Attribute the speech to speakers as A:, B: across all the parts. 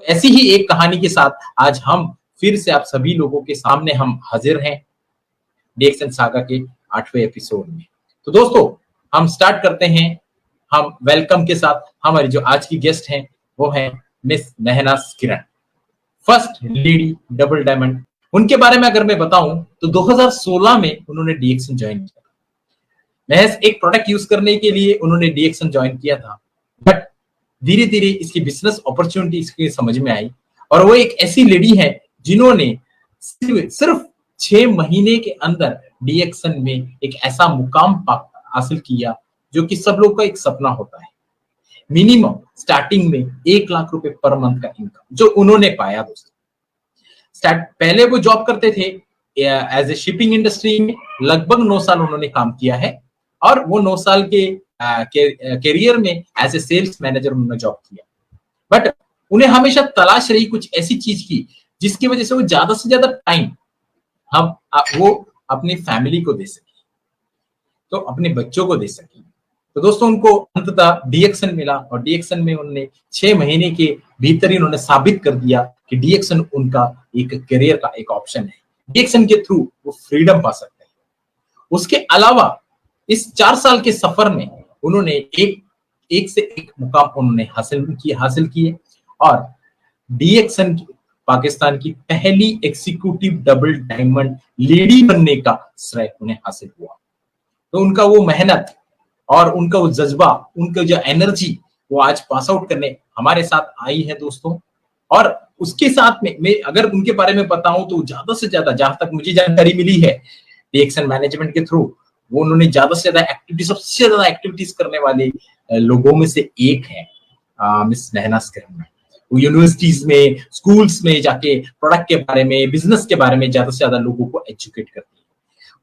A: ऐसी ही एक कहानी के साथ आज हम फिर से आप सभी लोगों के सामने हम हाजिर हैं डीएक्सन सागा के 8वें एपिसोड में। तो दोस्तों हम स्टार्ट करते हैं। हम वेलकम के साथ हमारी जो आज की गेस्ट हैं वो है मिस नेहनाज किरण, फर्स्ट लेडी डबल डायमंड। उनके बारे में अगर मैं बताऊं तो 2016 में उन्होंने डीएक्सन ज्वाइन किया। महज एक प्रोडक्ट यूज करने के लिए उन्होंने डीएक्सन ज्वाइन किया था, बट धीरे धीरे इसकी बिजनेस अपॉर्चुनिटी इसकी समझ में आई और वो एक ऐसी लेडी है जिन्होंने सिर्फ 6 महीने के अंदर डीएक्सन में एक ऐसा मुकाम हासिल किया जो कि सब लोग का एक सपना होता है। मिनिमम स्टार्टिंग में 1 लाख रुपए पर मंथ का इनकम जो उन्होंने पाया। दोस्तों पहले वो जॉब करते थे एज ए शिपिंग इंडस्ट्री में, लगभग 9 साल उन्होंने काम किया है और वो 9 साल के कैरियर में एज ए सेल्स मैनेजर उन्होंने जॉब किया। बट उन्हें हमेशा तलाश रही कुछ ऐसी चीज की जिसकी वजह से वो ज्यादा से ज्यादा टाइम वो अपनी फैमिली को दे सके, तो अपने बच्चों को दे सके। तो दोस्तों उनको अंततः डीएक्सन मिला और डीएक्सन में उन्होंने 6 महीने के भीतर ही उन्होंने साबित कर दिया कि डीएक्सन उनका एक करियर का एक ऑप्शन है। डीएक्सन के थ्रू वो फ्रीडम पा सकते हैं। उसके अलावा इस 4 साल के सफर में उन्होंने एक से एक मुकाम उन्होंने हासिल किए और डीएक्सन पाकिस्तान की पहली एग्जीक्यूटिव डबल डायमंड लेडी बनने का श्रेय उन्हें हासिल हुआ। तो उनका वो मेहनत और उनका वो जज्बा, उनका जो एनर्जी वो आज पास आउट करने हमारे साथ आई है दोस्तों। और उसके साथ में मैं अगर उनके बारे में बताऊं तो ज्यादा से ज्यादा जहां तक मुझे जानकारी मिली है डीएक्सन मैनेजमेंट के थ्रू, वो उन्होंने ज्यादा से ज्यादा सबसे ज्यादा एक्टिविटीज करने वाले लोगों में से एक है मिस नेहनाज किरण। वो यूनिवर्सिटीज में, स्कूल्स में जाके प्रोडक्ट के बारे में, बिजनेस के बारे में ज्यादा से ज्यादा लोगों को एजुकेट करती है।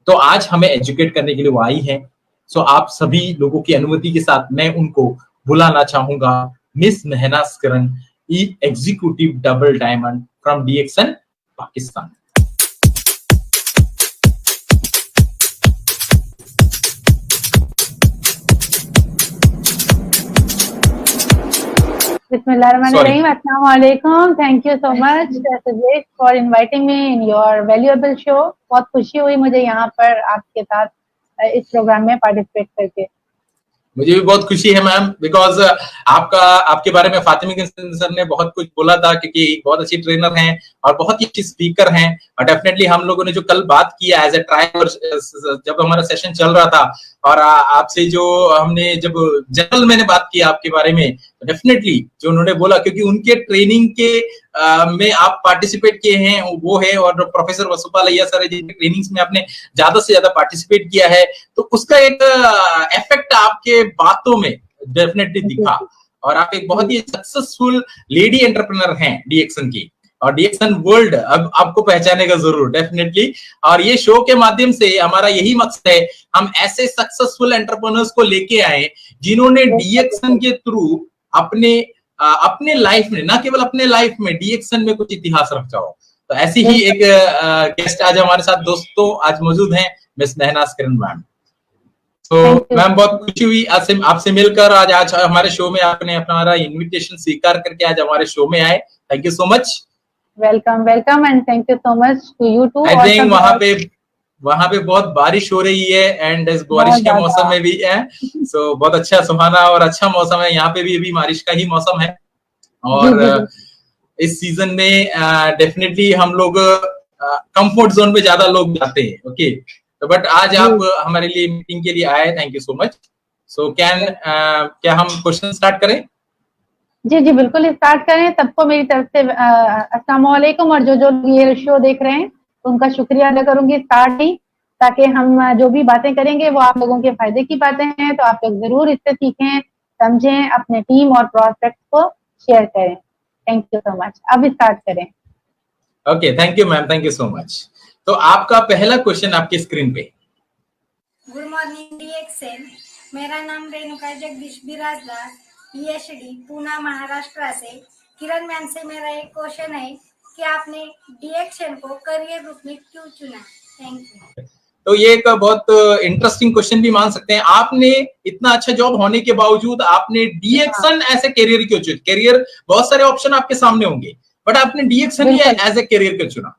A: तो आज हमें एजुकेट करने के लिए वो आई है। सो आप सभी लोगों की अनुमति के साथ मैं उनको बुलाना चाहूंगा miss Nehnaz Kiran, executive double diamond from DXN Pakistan.
B: Bismillahirrahmanirrahim. Assalamu alaikum. Thank you so much for inviting me in your valuable show. बहुत खुशी हुई मुझे यहाँ पर आपके साथ इस प्रोग्राम में पार्टिसिपेट करके।
A: मुझे भी बहुत खुशी है मैम, बिकॉज आपके बारे में फातिमा सर ने बहुत कुछ बोला था क्योंकि बहुत अच्छी ट्रेनर हैं और बहुत ही अच्छी स्पीकर हैं। और डेफिनेटली हम लोगों ने जो कल बात किया एज ए ट्रायल जब हमारा सेशन चल रहा था और आपसे जो हमने जब जनरल मैंने बात की आपके बारे में, तो डेफिनेटली जो उन्होंने बोला क्योंकि उनके ट्रेनिंग के में आप पार्टिसिपेट किए हैं वो है और प्रोफेसर वसुपा लैया सर जिनके ट्रेनिंग्स में आपने ज्यादा से ज्यादा पार्टिसिपेट किया है, तो उसका एक इफेक्ट आपके बातों में डेफिनेटली दिखा। और आप एक बहुत ही सक्सेसफुल लेडी एंटरप्रेन्योर हैं डीएक्सन की और डीएक्सन वर्ल्ड अब आपको पहचानेगा जरूर डेफिनेटली। और ये शो के माध्यम से हमारा यही मकसद है, हम ऐसे सक्सेसफुल एंटरप्रेन्योर्स को लेके आए जिन्होंने डीएक्सन के थ्रू अपने लाइफ में, ना केवल अपने लाइफ में, डीएक्सन में कुछ इतिहास रखा हो। तो ऐसी ही एक गेस्ट आज हमारे साथ दोस्तों आज मौजूद हैं मिस नेहनाज किरण मैम। तो मैम बहुत खुशी हुई आपसे मिलकर। आज हमारे शो में आपने हमारा इनविटेशन स्वीकार करके आज हमारे शो में आए। Thank you so much.
B: Welcome and thank you so much to you too.
A: I think वहां पे बहुत बारिश हो रही है एंड इस बारिश के मौसम में भी है, सो बहुत अच्छा सुहाना और अच्छा मौसम है। यहाँ पे भी अभी बारिश का ही मौसम है और इस सीजन में डेफिनेटली हम लोग कंफर्ट जोन में ज्यादा लोग जाते हैं। ओके, तो बट आज आप हमारे लिए मीटिंग के लिए आए, थैंक यू सो मच। सो क्या हम क्वेश्चन स्टार्ट करें?
B: जी बिल्कुल स्टार्ट करें। सबको मेरी तरफ से अस्सलाम वालेकुम और जो ये शो देख रहे हैं उनका शुक्रिया अदा करूंगी स्टार्ट ही, ताकि हम जो भी बातें करेंगे वो आप लोगों के फायदे की बातें हैं, तो आप लोग जरूर इससे सीखें, समझें, अपने टीम और प्रोस्पेक्ट को शेयर करें। Thank you so much. अब स्टार्ट करें।
A: Okay, thank you ma'am, thank you so much. तो आपका पहला क्वेश्चन आपकी स्क्रीन पे।
C: गुड मॉर्निंग डीएक्सन, मेरा नाम रेणुका जगदीश बिराजदार, पीएचडी पूना महाराष्ट्र से। किरण मैम से मेरा एक क्वेश्चन है कि आपने डीएक्सन को करियर रूप में क्यों चुना? Thank you.
A: तो ये एक बहुत इंटरेस्टिंग क्वेश्चन भी मान सकते हैं। आपने इतना अच्छा जॉब होने के बावजूद आपने डीएक्शन एज ए करियर क्यों चुना? करियर बहुत सारे ऑप्शन आपके सामने होंगे, बट आपने डीएक्शन ही एज ए करियर क्यों चुना?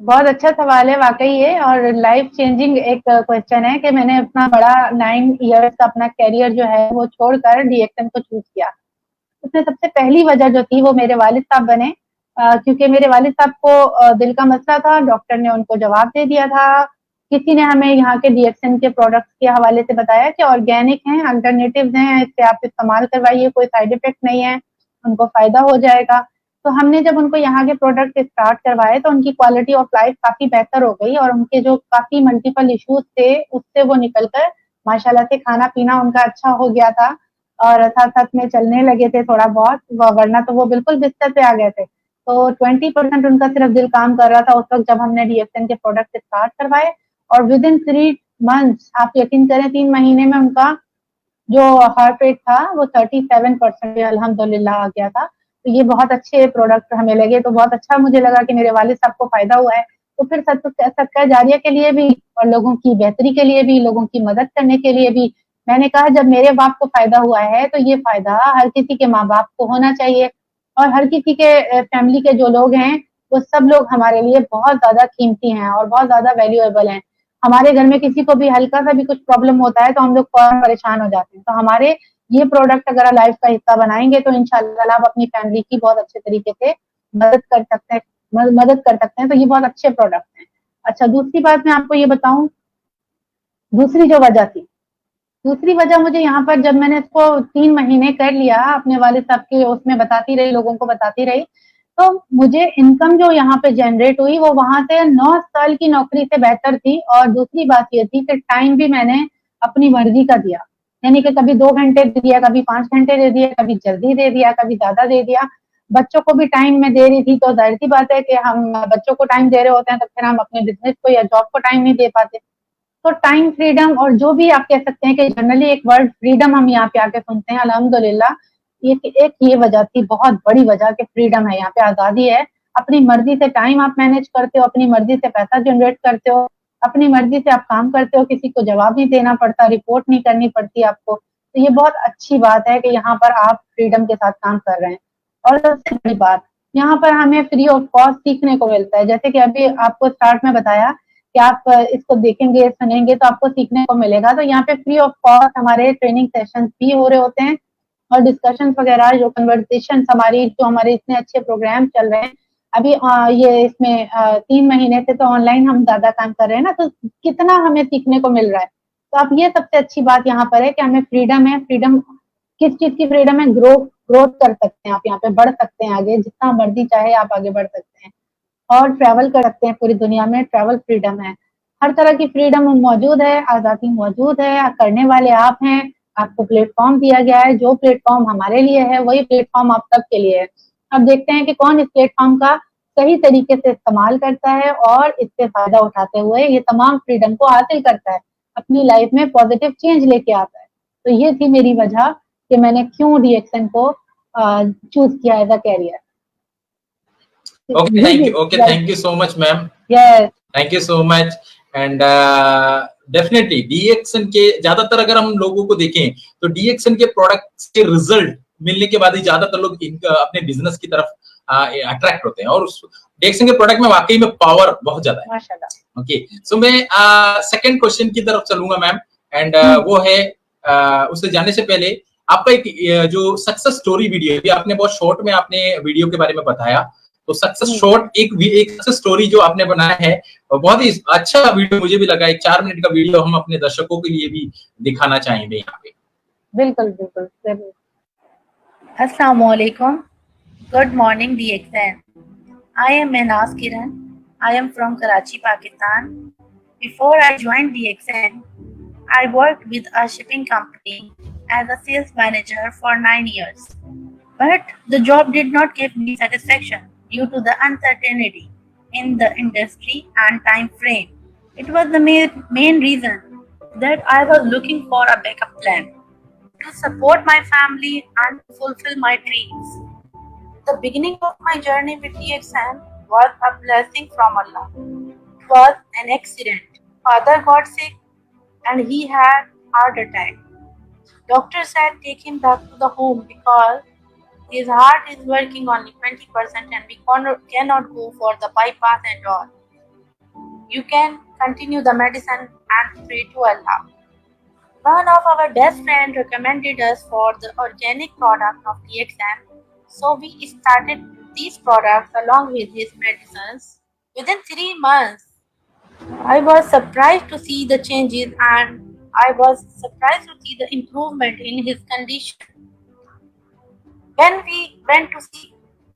B: बहुत अच्छा सवाल है वाकई ये, और लाइफ चेंजिंग एक क्वेश्चन है कि मैंने अपना बड़ा 9 इयर्स का अपना करियर जो है वो छोड़कर डीएक्शन को चूज किया। उसमें सबसे पहली वजह जो थी वो मेरे वालिद साहब बने, क्योंकि मेरे वालिद साहब को दिल का मसला था, डॉक्टर ने उनको जवाब दे दिया था। किसी ने हमें यहाँ के डीएक्शन के प्रोडक्ट्स के हवाले से बताया कि ऑर्गेनिक हैं, अल्टरनेटिव्स हैं, इससे आप इस्तेमाल करवाइए, कोई साइड इफेक्ट नहीं है, उनको फायदा हो जाएगा। तो हमने जब उनको यहाँ के प्रोडक्ट स्टार्ट करवाए तो उनकी क्वालिटी ऑफ लाइफ काफी बेहतर हो गई, और उनके जो काफी मल्टीपल इश्यूज थे उससे वो निकलकर माशाल्लाह से खाना पीना उनका अच्छा हो गया था, और साथ साथ में चलने लगे थे थोड़ा बहुत, वरना तो वो बिल्कुल बिस्तर पे आ गए थे। तो 20% उनका सिर्फ दिल काम कर रहा था उस वक्त जब हमने डीएक्शन के प्रोडक्ट स्टार्ट करवाए, और विद इन 3 मंथ्स, आप यकीन करें 3 महीने में उनका जो हार्ट रेट था वो 37% अल्हम्दुलिल्लाह आ गया था। तो ये बहुत अच्छे प्रोडक्ट हमें लगे, तो बहुत अच्छा मुझे लगा कि मेरे वालिद साहब को फायदा हुआ है। तो फिर सदका जारिया के लिए भी और लोगों की बेहतरी के लिए भी, लोगों की मदद करने के लिए भी मैंने कहा जब मेरे बाप को फायदा हुआ है तो ये फायदा हर किसी के माँ बाप को होना चाहिए, और हर किसी के फैमिली के जो लोग हैं वो सब लोग हमारे लिए बहुत ज्यादा कीमती हैं और बहुत ज्यादा वैल्यूएबल हैं। हमारे घर में किसी को भी हल्का सा भी कुछ प्रॉब्लम होता है तो हम लोग फौरन परेशान हो जाते हैं। तो हमारे ये प्रोडक्ट अगर लाइफ का हिस्सा बनाएंगे तो इंशाल्लाह आप अपनी फैमिली की बहुत अच्छे तरीके से मदद कर सकते हैं। तो ये बहुत अच्छे प्रोडक्ट हैं। अच्छा, दूसरी बात मैं आपको ये बताऊं, दूसरी जो वजह थी, दूसरी वजह मुझे यहाँ पर जब मैंने इसको 3 महीने कर लिया, अपने वालिद साहब के उसमें बताती रही, लोगों को बताती रही, तो मुझे इनकम जो यहाँ पे जनरेट हुई वो वहां से 9 साल की नौकरी से बेहतर थी। और दूसरी बात ये थी कि टाइम भी मैंने अपनी मर्जी का दिया, यानी कि कभी 2 घंटे दे दिया, कभी 5 घंटे दे दिया, कभी जल्दी दे दिया, कभी ज्यादा दे दिया। बच्चों को भी टाइम में दे रही थी, तो जाहिर सी बात है कि हम बच्चों को टाइम दे रहे होते हैं तो फिर हम अपने बिजनेस को या जॉब को टाइम नहीं दे पाते। तो टाइम फ्रीडम, और जो भी आप कह सकते हैं कि जनरली एक वर्ड फ्रीडम हम यहाँ पे आके सुनते हैं, अल्हम्दुलिल्लाह एक ये वजह थी, बहुत बड़ी वजह कि फ्रीडम है, यहाँ पे आजादी है। अपनी मर्जी से टाइम आप मैनेज करते हो, अपनी मर्जी से पैसा जनरेट करते हो, अपनी मर्जी से आप काम करते हो, किसी को जवाब नहीं देना पड़ता, रिपोर्ट नहीं करनी पड़ती आपको। तो ये बहुत अच्छी बात है कि यहाँ पर आप फ्रीडम के साथ काम कर रहे हैं। और सबसे बड़ी बात, यहाँ पर हमें फ्री ऑफ कॉस्ट सीखने को मिलता है। जैसे कि अभी आपको स्टार्ट में बताया कि आप इसको देखेंगे सुनेंगे तो आपको सीखने को मिलेगा। तो यहाँ पे फ्री ऑफ कॉस्ट हमारे ट्रेनिंग सेशंस भी हो रहे होते हैं, और डिस्कशन वगैरह जो कन्वर्सेशन हमारी, जो हमारे इतने अच्छे प्रोग्राम चल रहे हैं अभी, ये इसमें 3 महीने से तो ऑनलाइन हम ज्यादा काम कर रहे हैं ना, तो कितना हमें सीखने को मिल रहा है। तो अब ये सबसे अच्छी बात यहाँ पर है कि हमें फ्रीडम है। फ्रीडम किस चीज की फ्रीडम है? ग्रोथ कर सकते हैं आप, यहाँ पे बढ़ सकते हैं आगे, जितना मर्जी चाहे आप आगे बढ़ सकते हैं, और ट्रैवल कर सकते हैं पूरी दुनिया में। ट्रैवल फ्रीडम है, हर तरह की फ्रीडम मौजूद है, आजादी मौजूद है, करने वाले आप हैं, आपको प्लेटफॉर्म दिया गया है। जो प्लेटफॉर्म हमारे लिए है वही प्लेटफॉर्म आप सबके लिए है। अब देखते हैं कि कौन इस प्लेटफॉर्म का सही तरीके से इस्तेमाल करता है और इससे फायदा उठाते हुए ये तमाम फ्रीडम को हासिल करता है, अपनी लाइफ में पॉजिटिव चेंज लेके आता है। तो ये थी मेरी वजह कि मैंने क्यों डीएक्शन को चूज किया as a career.
A: Okay, thank you so much, ma'am.
B: Yes.
A: Thank you so much. And definitely DXN के ज्यादातर अगर हम लोगों को देखें तो डीएक्शन के प्रोडक्ट्स के रिजल्ट मिलने के बाद ही ज्यादातर लोग अपने बिजनेस की तरफ अट्रैक्ट होते हैं, और डीएक्शन के प्रोडक्ट में वाकई में पावर बहुत ज्यादा है।
B: माशाल्लाह।
A: ओके, सो मैं सेकंड क्वेश्चन की तरफ चलूंगा मैम, एंड वो है उससे जाने से पहले आपका एक जो सक्सेस स्टोरी वीडियो है, आपने बहुत शॉर्ट में आपने वीडियो के बारे में बताया, तो सक्सेस शॉर्ट एक सक्सेस स्टोरी जो आपने बनाया है बहुत ही अच्छा वीडियो मुझे भी लगा। एक 4 मिनट का वीडियो हम अपने दर्शकों के लिए भी दिखाना चाहेंगे यहाँ पे।
B: बिल्कुल बिल्कुल जरूर।
D: अस्सलाम वालेकुम, good morning DXN. I am Mehnaz Kiran. I am from Karachi, Pakistan. Before I joined DXN, I worked with a shipping company as a sales manager for 9 years. But the job did not give me satisfaction due to the uncertainty in the industry and time frame. It was the main reason that I was looking for a backup plan to support my family and fulfill my dreams. The beginning of my journey with DXN was a blessing from Allah. It was an accident. Father got sick and he had heart attack. Doctor said take him back to the home because his heart is working only 20% and we cannot go for the bypass and all. You can continue the medicine and pray to Allah. One of our best friends recommended us for the organic product of DXN, so we started these products along with his medicines. Within 3 months, I was surprised to see the changes and I was surprised to see the improvement in his condition. When we went to see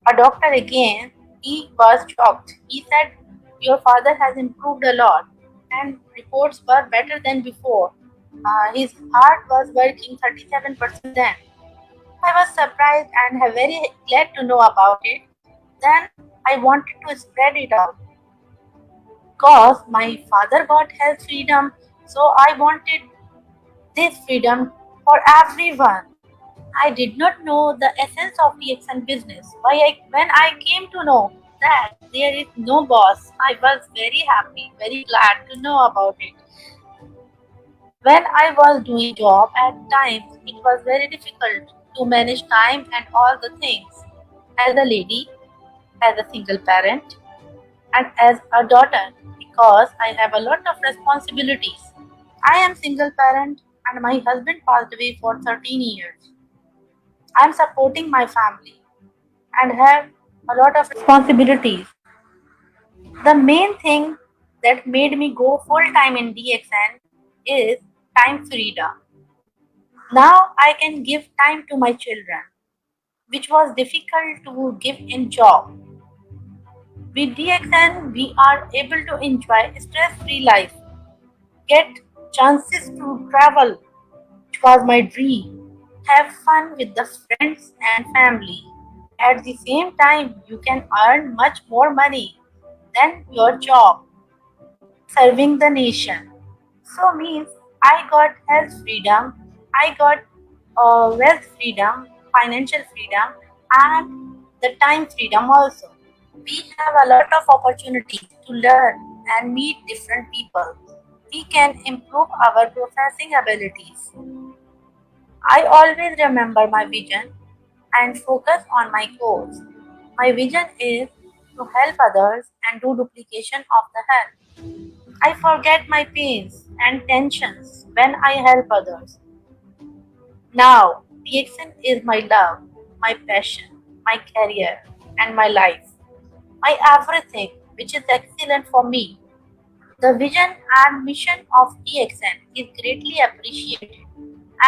D: a doctor again, he was shocked. He said, your father has improved a lot and reports were better than before. His heart was working 37% then. I was surprised and very glad to know about it. Then I wanted to spread it out. Because my father got health freedom, so I wanted this freedom for everyone. I did not know the essence of DXN business. When I came to know that there is no boss, I was very happy, very glad to know about it. When I was doing job at times, it was very difficult to manage time and all the things. As a lady, as a single parent, and as a daughter, because I have a lot of responsibilities. I am single parent and my husband passed away for 13 years. I am supporting my family and have a lot of responsibilities. The main thing that made me go full time in DXN is time freedom. Now I can give time to my children, which was difficult to give in job. With DXN, we are able to enjoy stress-free life, get chances to travel, which was my dream, have fun with the friends and family. At the same time, you can earn much more money than your job, serving the nation. So means I got health freedom, I got wealth freedom, financial freedom, and the time freedom also. We have a lot of opportunities to learn and meet different people. We can improve our processing abilities. I always remember my vision and focus on my goals. My vision is to help others and do duplication of the help. I forget my pains and tensions when I help others. Now, DXN is my love, my passion, my career, and my life. My everything, which is excellent for me. The vision and mission of DXN is greatly appreciated,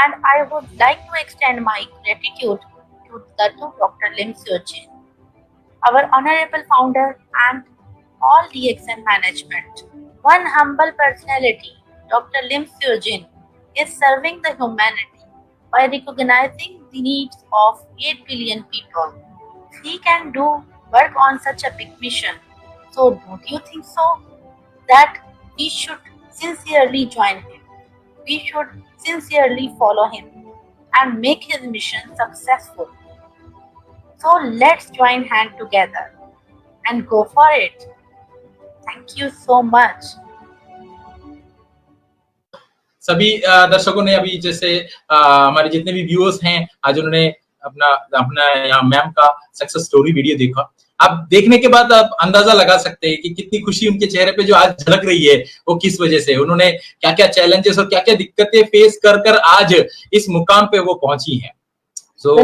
D: and I would like to extend my gratitude to Dr. Lim Seo Jin, our honorable founder, and all DXN management. One humble personality, Dr. Lim Seo Jin, is serving the humanity by recognizing the needs of 8 billion people. He can do work on such a big mission. So don't you think so? That we should sincerely join him. We should sincerely follow him and make his mission successful. So let's join hands together and go for it. Thank you so much.
A: सभी दर्शकों ने अभी जैसे हमारे जितने भी viewers हैं आज उन्होंने अपना यहाँ मैम का सक्सेस स्टोरी वीडियो देखा। आप देखने के बाद आप अंदाजा लगा सकते हैं कि कितनी खुशी उनके चेहरे पे जो आज झलक रही है वो किस वजह से, उन्होंने क्या क्या चैलेंजेस और क्या क्या दिक्कतें फेस कर कर आज इस मुकाम पे वो पहुंची हैं। सो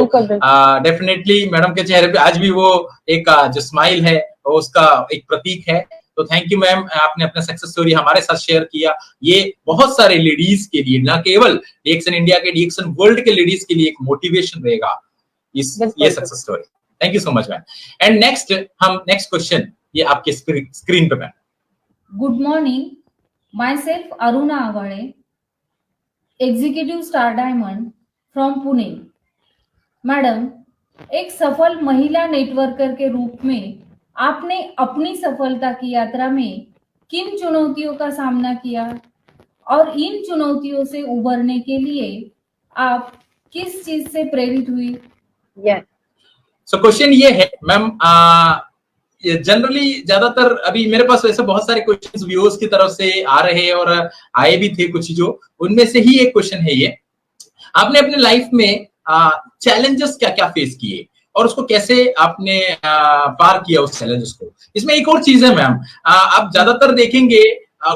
A: डेफिनेटली मैडम के चेहरे पे आज भी वो एक जो स्माइल है वो उसका एक प्रतीक है। तो थैंक यू मैम, आपने अपना सक्सेस स्टोरी हमारे साथ शेयर किया। ये बहुत सारे लेडीज के लिए, ना केवल डीएक्सन इंडिया के, डीएक्सन वर्ल्ड के लेडीज के लिए एक मोटिवेशन रहेगा ये success story. Thank you so much ma'am. And next question ये आपके स्क्रीन पे ma'am.
E: Good morning, my self Aruna Awade, executive star diamond from Pune. Madam, एक सफल महिला नेटवर्कर के रूप में आपने अपनी सफलता की यात्रा में किन चुनौतियों का सामना किया और इन चुनौतियों से उबरने के लिए आप किस चीज से प्रेरित हुई?
A: सो क्वेश्चन ये है मैम, जनरली ज्यादातर अभी मेरे पास वैसे बहुत सारे क्वेश्चंस व्यूअर्स की तरफ से आ रहे हैं और आए भी थे कुछ, जो उनमें से ही एक क्वेश्चन है ये, आपने अपने लाइफ में चैलेंजेस क्या क्या फेस किए और उसको कैसे आपने पार किया उस चैलेंजेस को। इसमें एक और चीज है मैम, आप ज्यादातर देखेंगे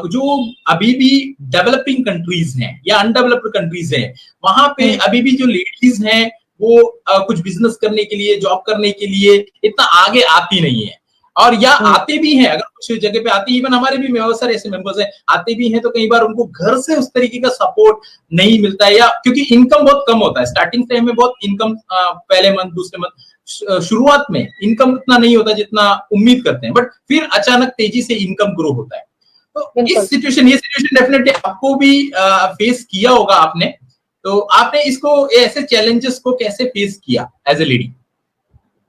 A: जो अभी भी डेवलपिंग कंट्रीज हैं या अनडेवलप्ड कंट्रीज हैं, वहां पे अभी भी जो लेडीज हैं वो कुछ बिजनेस करने के लिए, जॉब करने के लिए इतना आगे आती नहीं है, और या आते भी हैं, अगर कुछ जगह पे आती, इवन हमारे भी बहुत सारे ऐसे मेंबर्स हैं आते भी हैं, तो कई बार उनको घर से उस तरीके का सपोर्ट नहीं मिलता है, या क्योंकि इनकम बहुत कम होता है स्टार्टिंग टाइम में, बहुत इनकम पहले मंथ दूसरे मंथ शुरुआत में इनकम उतना नहीं होता जितना उम्मीद करते हैं, बट फिर अचानक तेजी से इनकम ग्रो होता है। तो इस सिचुएशन, ये सिचुएशन डेफिनेटली आपको भी फेस किया होगा आपने, तो आपने इसको, ऐसे चैलेंजेस को कैसे फेस किया एज ए लेडी?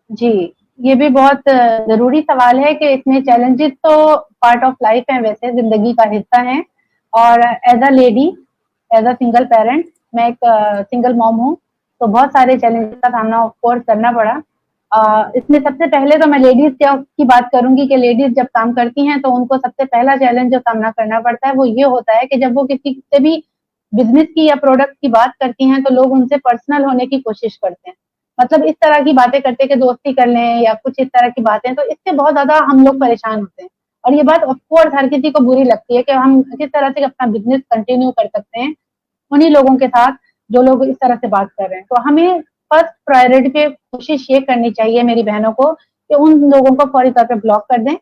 B: जी, ये भी बहुत जरूरी सवाल है कि इसमें चैलेंजेस तो पार्ट ऑफ लाइफ है, वैसे जिंदगी का हिस्सा है, और as a lady, as a single parent, मैं एक सिंगल मॉम हूँ, तो बहुत सारे चैलेंजेस का सामना ऑफ कोर्स करना पड़ा। इसमें सबसे पहले तो मैं लेडीज की बात करूंगी कि लेडीज जब काम करती हैं तो उनको सबसे पहला चैलेंज जो सामना करना पड़ता है वो ये होता है कि जब वो किसी से भी बिजनेस की या प्रोडक्ट की बात करती हैं तो लोग उनसे पर्सनल होने की कोशिश करते हैं, मतलब इस तरह की बातें करते हैं कि दोस्ती कर लें या कुछ इस तरह की बातें, तो इससे बहुत ज्यादा हम लोग परेशान होते हैं। और ये बात ऑफकोर्स हर किसी को बुरी लगती है कि हम किस तरह से अपना बिजनेस कंटिन्यू कर सकते हैं उन्हीं लोगों के साथ जो लोग इस तरह से बात कर रहे हैं। तो हमें फर्स्ट प्रायोरिटी पे कोशिश ये करनी चाहिए मेरी बहनों को कि उन लोगों को फौरी तौर पे ब्लॉक कर दें।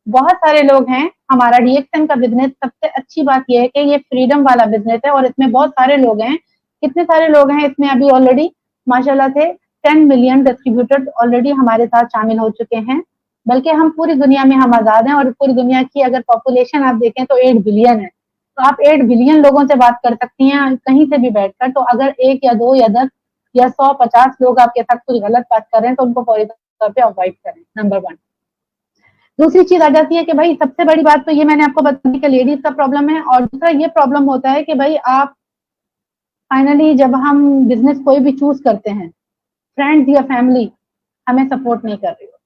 B: बहुत सारे लोग हैं, हमारा डीएक्सएन का बिजनेस, सबसे अच्छी बात यह है कि ये फ्रीडम वाला बिजनेस है और इसमें बहुत सारे लोग हैं। कितने सारे लोग हैं इसमें अभी ऑलरेडी माशाल्लाह से 10 मिलियन डिस्ट्रीब्यूटर्स ऑलरेडी हमारे साथ शामिल हो चुके हैं, बल्कि हम पूरी दुनिया में हम आजाद हैं, और पूरी दुनिया की अगर पॉपुलेशन आप देखें तो 8 बिलियन है, तो आप 8 बिलियन लोगों से बात कर सकती हैं कहीं से भी बैठकर। तो अगर 1 या 2 या 10 या 100-50 लोग आपके साथ कुछ गलत बात कर रहे हैं तो उनको फौरी तौर पे अवॉइड करें, नंबर 1। दूसरी चीज आ जाती है कि भाई सबसे बड़ी बात तो ये मैंने आपको बता दी कि लेडीज का प्रॉब्लम है, और दूसरा ये प्रॉब्लम होता है कि भाई आप फाइनली जब हम बिजनेस कोई भी चूज करते हैं, फ्रेंड्स या फैमिली हमें सपोर्ट नहीं कर रही हो,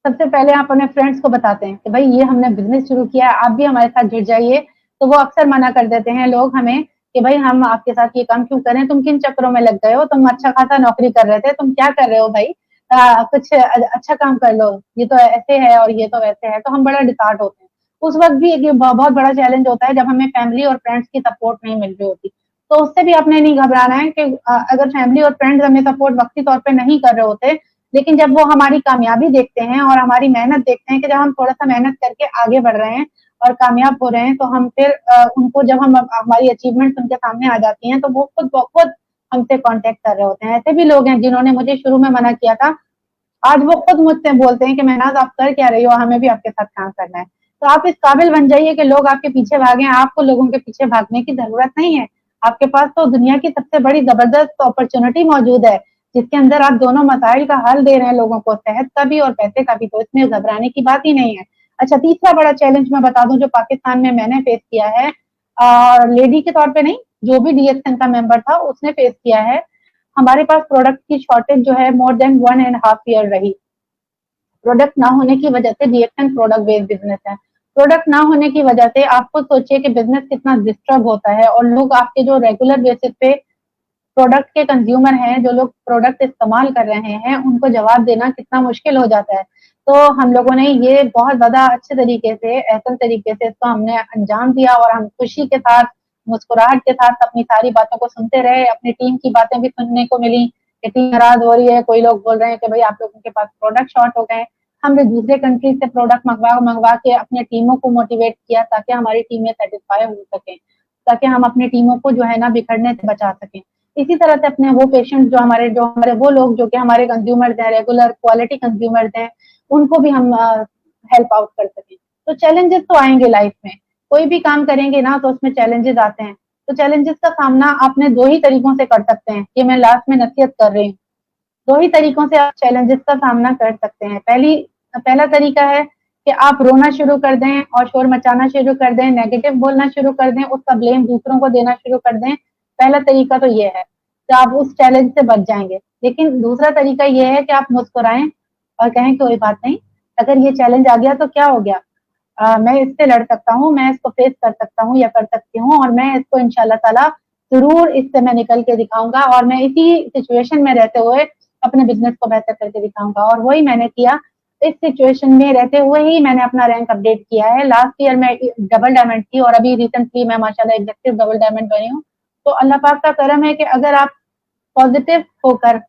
B: सबसे पहले आप अपने फ्रेंड्स को बताते हैं कि भाई ये हमने बिजनेस शुरू किया है, आप भी हमारे साथ जुड़ जाइए, तो वो अक्सर मना कर देते हैं लोग हमें कि भाई हम आपके साथ ये काम क्यों करें, तुम किन चक्करों में लग गए हो, तुम अच्छा खासा नौकरी कर रहे थे, तुम क्या कर रहे हो भाई, कुछ अच्छा काम कर लो, ये तो ऐसे है और ये तो वैसे है, तो हम बड़ा डिसहार्ट होते हैं। उस वक्त भी एक बहुत बड़ा चैलेंज होता है जब हमें फैमिली और फ्रेंड्स की सपोर्ट नहीं मिल रही होती, तो उससे भी आपने नहीं घबराना है कि अगर फैमिली और फ्रेंड्स हमें सपोर्ट वक्ती तौर पे नहीं कर रहे होते, लेकिन जब वो हमारी कामयाबी देखते हैं और हमारी मेहनत देखते हैं कि जब हम थोड़ा सा मेहनत करके आगे बढ़ रहे हैं और कामयाब हो रहे हैं, तो हम फिर उनको जब हम हमारी अचीवमेंट्स उनके सामने आ जाती हैं तो वो खुद हमसे कांटेक्ट कर रहे होते हैं। ऐसे भी लोग हैं जिन्होंने मुझे शुरू में मना किया था, आज वो खुद मुझसे बोलते हैं कि महनाज आप कर क्या रही हो, हमें भी आपके साथ काम करना है। तो आप इस काबिल बन जाइए कि लोग आपके पीछे भागें, आपको लोगों के पीछे भागने की जरूरत नहीं है। आपके पास तो दुनिया की सबसे बड़ी जबरदस्त अपॉर्चुनिटी मौजूद है जिसके अंदर आप दोनों मसाइल का हल दे रहे हैं लोगों को, सेहत का भी और पैसे का भी, तो इसमें घबराने की बात ही नहीं है। अच्छा, तीसरा बड़ा चैलेंज मैं बता दूं जो पाकिस्तान में मैंने फेस किया है, और लेडी के तौर पे नहीं, जो भी डीएक्सएन का मेंबर था उसने फेस किया है, हमारे पास प्रोडक्ट की शॉर्टेज जो है मोर देन 1.5 ईयर रही। प्रोडक्ट ना होने की वजह से, डीएक्सएन प्रोडक्ट बेस्ड बिजनेस है, प्रोडक्ट ना होने की वजह से आप खुद सोचिए कि बिजनेस कितना डिस्टर्ब होता है, और लोग आपके जो रेगुलर बेसिस पे प्रोडक्ट के कंज्यूमर हैं, जो लोग प्रोडक्ट इस्तेमाल कर रहे हैं, उनको जवाब देना कितना मुश्किल हो जाता है। तो हम लोगों ने ये बहुत ज्यादा अच्छे तरीके से, एहसन तरीके से इसको हमने अंजाम दिया, और हम खुशी के साथ, मुस्कुराहट के साथ अपनी सारी बातों को सुनते रहे। अपनी टीम की बातें भी सुनने को मिली कि टीम नाराज हो रही है, कोई लोग बोल रहे हैं कि भाई आप लोगों के पास प्रोडक्ट शॉर्ट हो गए। हमने दूसरे कंट्री से प्रोडक्ट मंगवा के अपने टीमों को मोटिवेट किया ताकि हमारी टीमें सेटिस्फाई हो सकें, ताकि हम अपनी टीमों को जो है ना बिखरने से बचा सकें। इसी तरह से अपने वो पेशेंट जो हमारे वो लोग जो कि हमारे कंज्यूमर्स हैं, रेगुलर क्वालिटी कंज्यूमर्स हैं, उनको भी हम हेल्प आउट कर सकें। तो चैलेंजेस तो आएंगे लाइफ में, कोई भी काम करेंगे ना तो उसमें चैलेंजेस आते हैं। तो चैलेंजेस का सामना आपने 2 ही तरीकों से कर सकते हैं, ये मैं लास्ट में नसीहत कर रही हूँ। 2 ही तरीकों से आप चैलेंजेस का सामना कर सकते हैं। पहला तरीका है कि आप रोना शुरू कर दें और शोर मचाना शुरू कर दें, नेगेटिव बोलना शुरू कर दें, उसका ब्लेम दूसरों को देना शुरू कर दें। पहला तरीका तो ये है, तो आप उस चैलेंज से बच जाएंगे। लेकिन दूसरा तरीका ये है कि आप मुस्कुराएं और कहें कोई बात नहीं, अगर ये चैलेंज आ गया तो क्या हो गया, मैं इससे लड़ सकता हूँ, मैं इसको फेस कर सकता हूँ या कर सकती हूँ, और मैं इसको इंशाल्लाह ताला जरूर इससे मैं निकल के दिखाऊंगा, और मैं इसी सिचुएशन में रहते हुए अपने बिजनेस को बेहतर करके दिखाऊंगा। और वही मैंने किया। इस सिचुएशन में रहते हुए ही मैंने अपना रैंक अपडेट किया है। लास्ट ईयर मैं डबल डायमंड थी और अभी रिसेंटली मैं माशाल्लाह एग्जेक्टिव डबल डायमंड बनी हूँ। तो अल्लाह पाक का करम है कि अगर आप पॉजिटिव होकर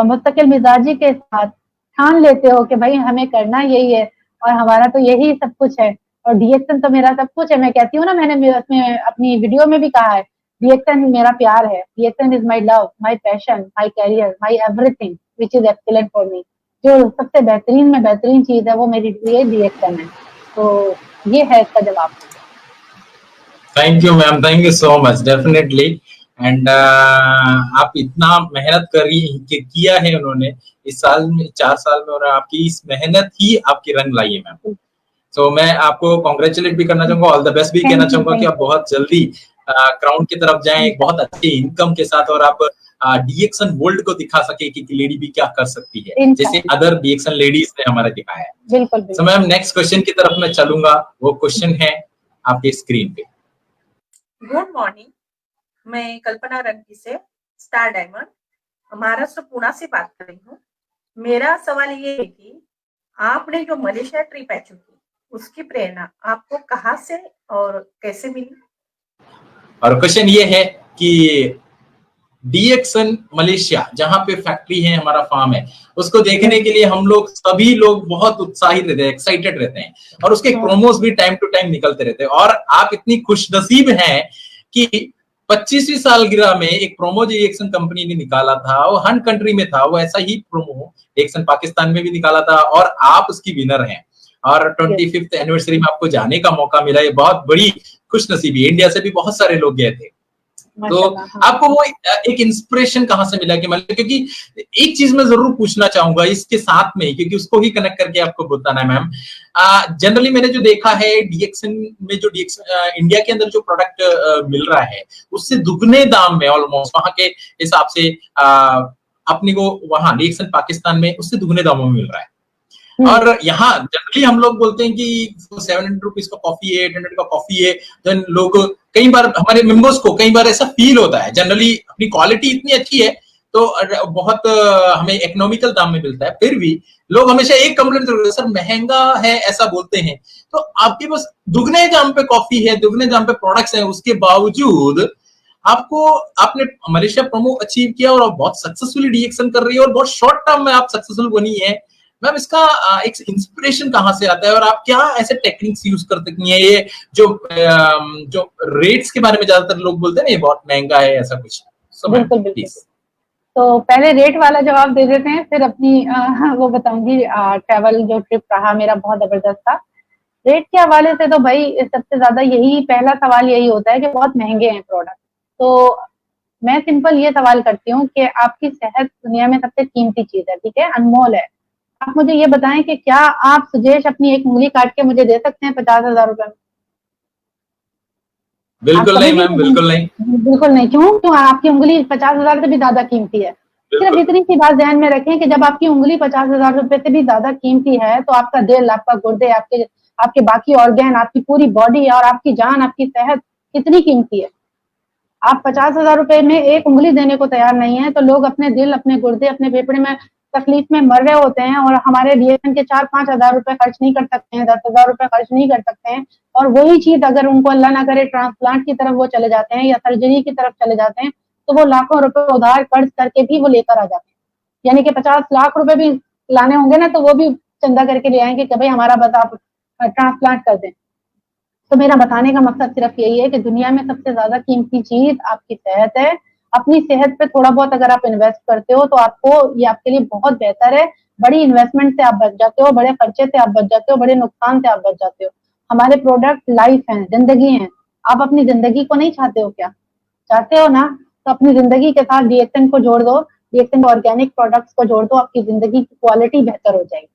B: मुस्तकिल मिजाजी के साथ ठान लेते हो कि भाई हमें करना यही है और हमारा तो यही सब कुछ है और डीएक्सन तो मेरा सब कुछ है। मैं कहती हूँ ना, मैंने उसमें अपनी वीडियो में भी कहा है, डीएक्सन मेरा प्यार है, DXN is my love, my passion, my career, my everything which is excellent for me. जो सबसे बेहतरीन में बेहतरीन चीज है वो मेरे लिए डीएक्सन है। तो ये है इसका जवाब।
A: Thank you ma'am, thank you so much, definitely. And आप इतना मेहनत किया है उन्होंने इस साल में, 4 साल में, और आपकी इस मेहनत ही आपकी रंग लाई है मैम। तो मैं आपको कॉन्ग्रेचुलेट भी करना चाहूंगा, ऑल द बेस्ट भी कहना चाहूंगा कि आप बहुत जल्दी क्राउन की तरफ जाएं एक बहुत अच्छी इनकम के साथ, और आप डीएक्सन वर्ल्ड को दिखा सके कि लेडी भी क्या कर सकती है, जैसे अदर डीएक्सन लेडीज ने हमारे दिखाया है।
B: बिल्कुल।
A: तो मैम नेक्स्ट क्वेश्चन की तरफ मैं चलूंगा। वो क्वेश्चन है आपके स्क्रीन पे।
F: गुड मॉर्निंग, मैं कल्पना रंगी से स्टार डायमंड महाराष्ट्र पुणे से बात कर रही हूँ। मेरा सवाल ये है कि आपने जो मलेशिया ट्रिप है चुकी, उसकी प्रेरणा आपको कहाँ से और कैसे मिली?
A: और क्वेश्चन ये है कि डीएक्सन मलेशिया जहां पे फैक्ट्री है, हमारा फार्म है, उसको देखने के लिए हम लोग सभी लोग बहुत उत्साहित रहते हैं, एक्साइटेड रहते हैं, और उसके प्रोमोस भी टाइम टू टाइम निकलते रहते हैं। और आप इतनी खुशनसीब हैं कि 25वीं सालगिरह में एक प्रोमो डीएक्सन कंपनी ने निकाला था, वो हर कंट्री में था, वो ऐसा ही प्रोमो डीएक्सन पाकिस्तान में भी निकाला था, और आप उसकी विनर हैं। और 25th एनिवर्सरी में आपको जाने का मौका मिला, ये बहुत बड़ी खुशनसीबी है। इंडिया से भी बहुत सारे लोग गए थे। तो आपको वो एक इंस्पिरेशन कहाँ से मिला कि मतलब, क्योंकि एक चीज मैं जरूर पूछना चाहूंगा इसके साथ में, क्योंकि उसको ही कनेक्ट करके आपको बताना है मैम। जनरली मैंने जो देखा है डीएक्सन में, जो डीएक्सन इंडिया के अंदर जो प्रोडक्ट मिल रहा है उससे दुगने दाम में ऑलमोस्ट वहां के हिसाब से अपने को वहां डीएक्सन पाकिस्तान में उससे दुगने दामों में मिल रहा है। और यहाँ जनरली हम लोग बोलते हैं कि 700 रुपीज का कॉफी है, 800 का कॉफी है, देन लोग कई बार हमारे मेंबर्स को कई बार ऐसा फील होता है, जनरली अपनी क्वालिटी इतनी अच्छी है तो बहुत हमें इकोनॉमिकल दाम में मिलता है, फिर भी लोग हमेशा एक कंप्लेंट जरूर है, सर महंगा है, ऐसा बोलते हैं। तो आपके पास दुगने दाम पे कॉफी है, दुगने दाम पे प्रोडक्ट्स हैं, उसके बावजूद आपने मलेशिया प्रोमो अचीव किया और बहुत सक्सेसफुली डीएक्सन कर रही है और बहुत शॉर्ट टर्म में आप सक्सेसफुल बनी है। मैम इसका एक इंस्पिरेशन कहाँ से आता है और आप क्या ऐसे टेक्निक्स यूज कर सकती हैं? ये जो रेट्स के बारे में ज्यादातर लोग बोलते हैं ना, ये बहुत महंगा है, ऐसा कुछ।
B: बिल्कुल बिल्कुल। तो पहले रेट वाला जवाब दे देते हैं, फिर अपनी वो बताऊंगी। ट्रैवल जो ट्रिप रहा मेरा बहुत जबरदस्त था। रेट के हवाले से तो भाई सबसे ज्यादा यही पहला सवाल यही होता है कि बहुत महंगे हैं प्रोडक्ट। तो मैं सिंपल ये सवाल करती हूँ कि आपकी सेहत दुनिया में सबसे कीमती चीज है, ठीक है, अनमोल है। आप मुझे ये बताएं कि क्या आप सुजेश अपनी एक उंगली काट के मुझे दे सकते हैं 50,000 रुपए में?
A: बिल्कुल नहीं मैम, बिल्कुल नहीं,
B: बिल्कुल नहीं। क्यों? आपकी उंगली 50,000 से भी ज्यादा कीमती है। सिर्फ इतनी सी बात ध्यान में रखें कि जब आपकी उंगली 50,000 रुपए से भी ज्यादा कीमती है तो आपका दिल, आपका गुर्दे, आपके बाकी ऑर्गन, आपकी पूरी बॉडी और आपकी जान, आपकी सेहत कितनी कीमती है। आप 50,000 रुपए में एक उंगली देने को तैयार नहीं है तो लोग अपने दिल, अपने गुर्दे, अपने फेफड़े में तकलीफ में मर रहे होते हैं और हमारे डीएक्सन के 4-5 हजार रुपए खर्च नहीं कर सकते हैं, 10,000 रुपए खर्च नहीं कर सकते हैं। और वही चीज अगर उनको अल्लाह ना करे ट्रांसप्लांट की तरफ वो चले जाते हैं या सर्जरी की तरफ चले जाते हैं तो वो लाखों रुपए उधार कर्ज करके भी वो लेकर आ जाते हैं। यानी कि 50 लाख रुपए भी लाने होंगे ना तो वो भी चंदा करके ले आएंगे कि भाई हमारा बस आप ट्रांसप्लांट कर दें। तो मेरा बताने का मकसद सिर्फ यही है कि दुनिया में सबसे ज्यादा कीमती चीज आपकी सेहत है। अपनी सेहत पे थोड़ा बहुत अगर आप इन्वेस्ट करते हो तो आपको ये आपके लिए बहुत बेहतर है। बड़ी इन्वेस्टमेंट से आप बच जाते हो, बड़े खर्चे से आप बच जाते हो, बड़े नुकसान से आप बच जाते हो। हमारे प्रोडक्ट लाइफ हैं, जिंदगी हैं। आप अपनी जिंदगी को नहीं चाहते हो क्या? चाहते हो ना? तो अपनी जिंदगी के साथ डीएक्सन को जोड़ दो, डीएक्सन ऑर्गेनिक प्रोडक्ट्स को जोड़ दो, आपकी जिंदगी की क्वालिटी बेहतर हो जाएगी।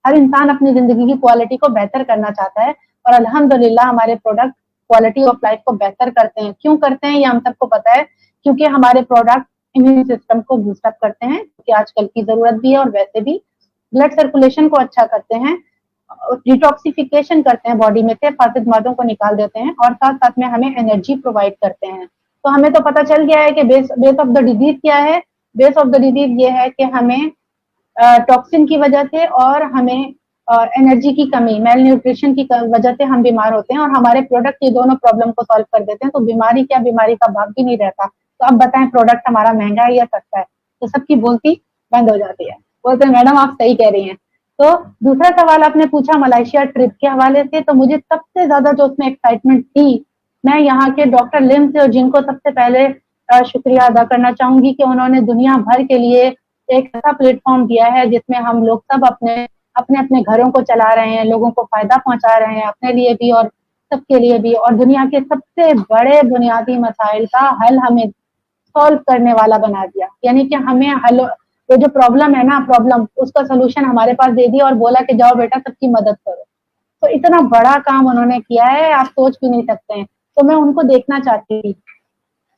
B: हर इंसान अपनी जिंदगी की क्वालिटी को बेहतर करना चाहता है और अल्हम्दुलिल्लाह हमारे प्रोडक्ट क्वालिटी ऑफ लाइफ को बेहतर करते हैं। क्यों करते हैं ये हम सबको पता है, क्योंकि हमारे प्रोडक्ट इम्यून सिस्टम को बूस्ट अप करते हैं, क्योंकि आजकल की जरूरत भी है और वैसे भी ब्लड सर्कुलेशन को अच्छा करते हैं, डिटॉक्सिफिकेशन करते हैं बॉडी में से, फासिद मादों को निकाल देते हैं और साथ साथ में हमें एनर्जी प्रोवाइड करते हैं। तो हमें तो पता चल गया है कि बेस ऑफ द डिजीज क्या है। बेस ऑफ द डिजीज ये है कि हमें टॉक्सिन की वजह से और हमें एनर्जी की कमी, मेल न्यूट्रिशन की वजह से हम बीमार होते हैं, और हमारे प्रोडक्ट ये दोनों प्रॉब्लम को सॉल्व कर देते हैं। तो बीमारी क्या, बीमारी का भाग भी नहीं रहता। तो अब बताएं प्रोडक्ट हमारा महंगा है या सस्ता है? तो सबकी बोलती बंद हो जाती है, बोलते हैं मैडम आप सही कह रही हैं। तो दूसरा सवाल आपने पूछा मलेशिया ट्रिप के हवाले से, तो मुझे सबसे ज्यादा जो उसमें एक्साइटमेंट थी, मैं यहाँ के डॉक्टर लिम से, और जिनको सबसे पहले शुक्रिया अदा करना चाहूंगी कि उन्होंने दुनिया भर के लिए एक ऐसा प्लेटफॉर्म दिया है जिसमें हम लोग सब अपने अपने घरों को चला रहे हैं, लोगों को फायदा पहुंचा रहे हैं, अपने लिए भी और सबके लिए भी, और दुनिया के सबसे बड़े बुनियादी मसाइल का हल हमें सॉल्व करने वाला बना दिया। यानी कि हमें हल, वो जो प्रॉब्लम है ना, प्रॉब्लम उसका सोल्यूशन हमारे पास दे दिया और बोला कि जाओ बेटा सबकी मदद करो। तो इतना बड़ा काम उन्होंने किया है, आप सोच भी नहीं सकते हैं। तो मैं उनको देखना चाहती थी,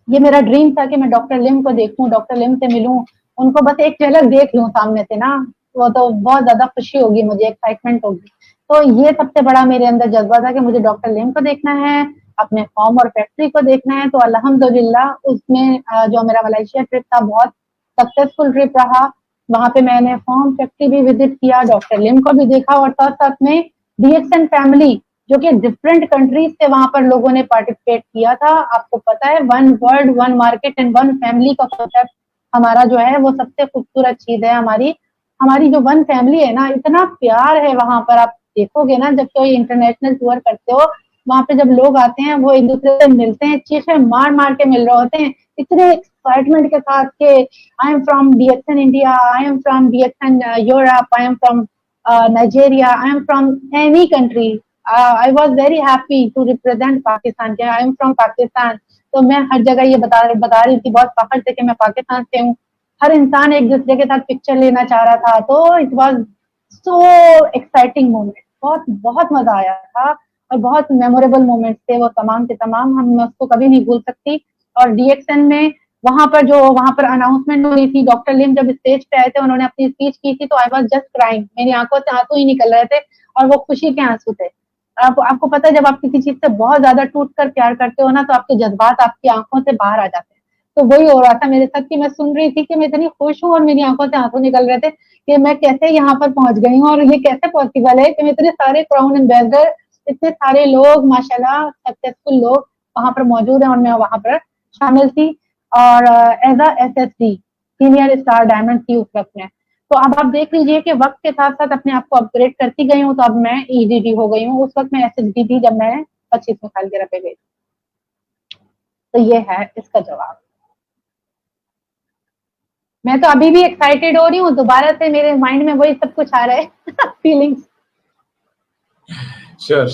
B: ये मेरा ड्रीम था कि मैं डॉक्टर लिम को देखूं, डॉक्टर लिम से मिलूं, उनको बस एक झलक देख लूं सामने से ना, वो तो बहुत ज्यादा खुशी होगी मुझे, एक्साइटमेंट होगी। तो ये सबसे बड़ा मेरे अंदर जज्बा था कि मुझे डॉक्टर लिम को देखना है, अपने फॉर्म और फैक्ट्री को देखना है। तो अल्हम्दुलिल्लाह उसमें जो मेरा मलेशिया ट्रिप था बहुत सक्सेसफुल ट्रिप रहा। वहां पे मैंने फॉर्म फैक्ट्री भी विजिट किया, डॉक्टर लिम को भी देखा, और साथ साथ में डीएक्सएन फैमिली जो कि डिफरेंट कंट्रीज से वहां पर लोगों ने पार्टिसिपेट किया था। आपको पता है, one world one market and one family का कॉन्सेप्ट हमारा जो है वो सबसे खूबसूरत चीज है। हमारी जो वन फैमिली है ना, इतना प्यार है वहां पर। आप देखोगे ना, जब कोई इंटरनेशनल टूर करते हो, वहां पे जब लोग आते हैं वो एक दूसरे से मिलते हैं, चीखें मार मार के मिल रहे होते हैं, इतने एक्साइटमेंट के साथ के I am from DXN India, I am from DXN Europe, I am from Nigeria, I am from any country, I was very happy to represent Pakistan, I am from Pakistan. तो मैं हर जगह ये बता रही थी बहुत फख्र से कि मैं पाकिस्तान से हूँ। हर इंसान एक दूसरे के साथ पिक्चर लेना चाह रहा था। तो it was so exciting moment, बहुत बहुत मजा आया था और बहुत मेमोरेबल मोमेंट्स थे वो तमाम के तमाम, हम उसको कभी नहीं भूल सकती। और डीएक्सएन में वहां पर अनाउंसमेंट हुई थी, डॉक्टर लिम जब स्टेज पे आए थे, उन्होंने अपनी स्पीच की थी, तो आई वॉज जस्ट क्राइंग, मेरी आंखों से आंसू ही निकल रहे थे और वो खुशी के आंसू थे। आपको पता है, जब आप किसी चीज से बहुत ज्यादा टूट कर प्यार करते हो ना, तो आपके जज्बात आपकी आंखों से बाहर आ जाते हैं। तो वही हो रहा था मेरे साथ कि मैं सुन रही थी कि मैं इतनी खुश हूँ और मेरी आंखों से आंसू निकल रहे थे कि मैं कैसे यहाँ पर पहुंच गई हूँ और ये कैसे पॉसिबल है कि इतने सारे क्राउन एम्बेसडर, इतने सारे लोग माशाल्लाह सक्सेसफुल लोग वहां पर मौजूद हैं और मैं वहां पर शामिल थी और as a SSD senior star diamond थी उस वक्त में। तो अब आप देख लीजिए कि वक्त के साथ साथ अपने आप को अपग्रेड करती गई हूँ। तो अब मैं EDD हो गई हूँ, उस वक्त मैं SSD थी जब मैं 25वें साल के पे गई। तो ये है इसका जवाब। मैं तो अभी भी एक्साइटेड हो रही हूँ, दोबारा से मेरे माइंड में वही सब कुछ आ रहा है फीलिंग्स।
A: श्योर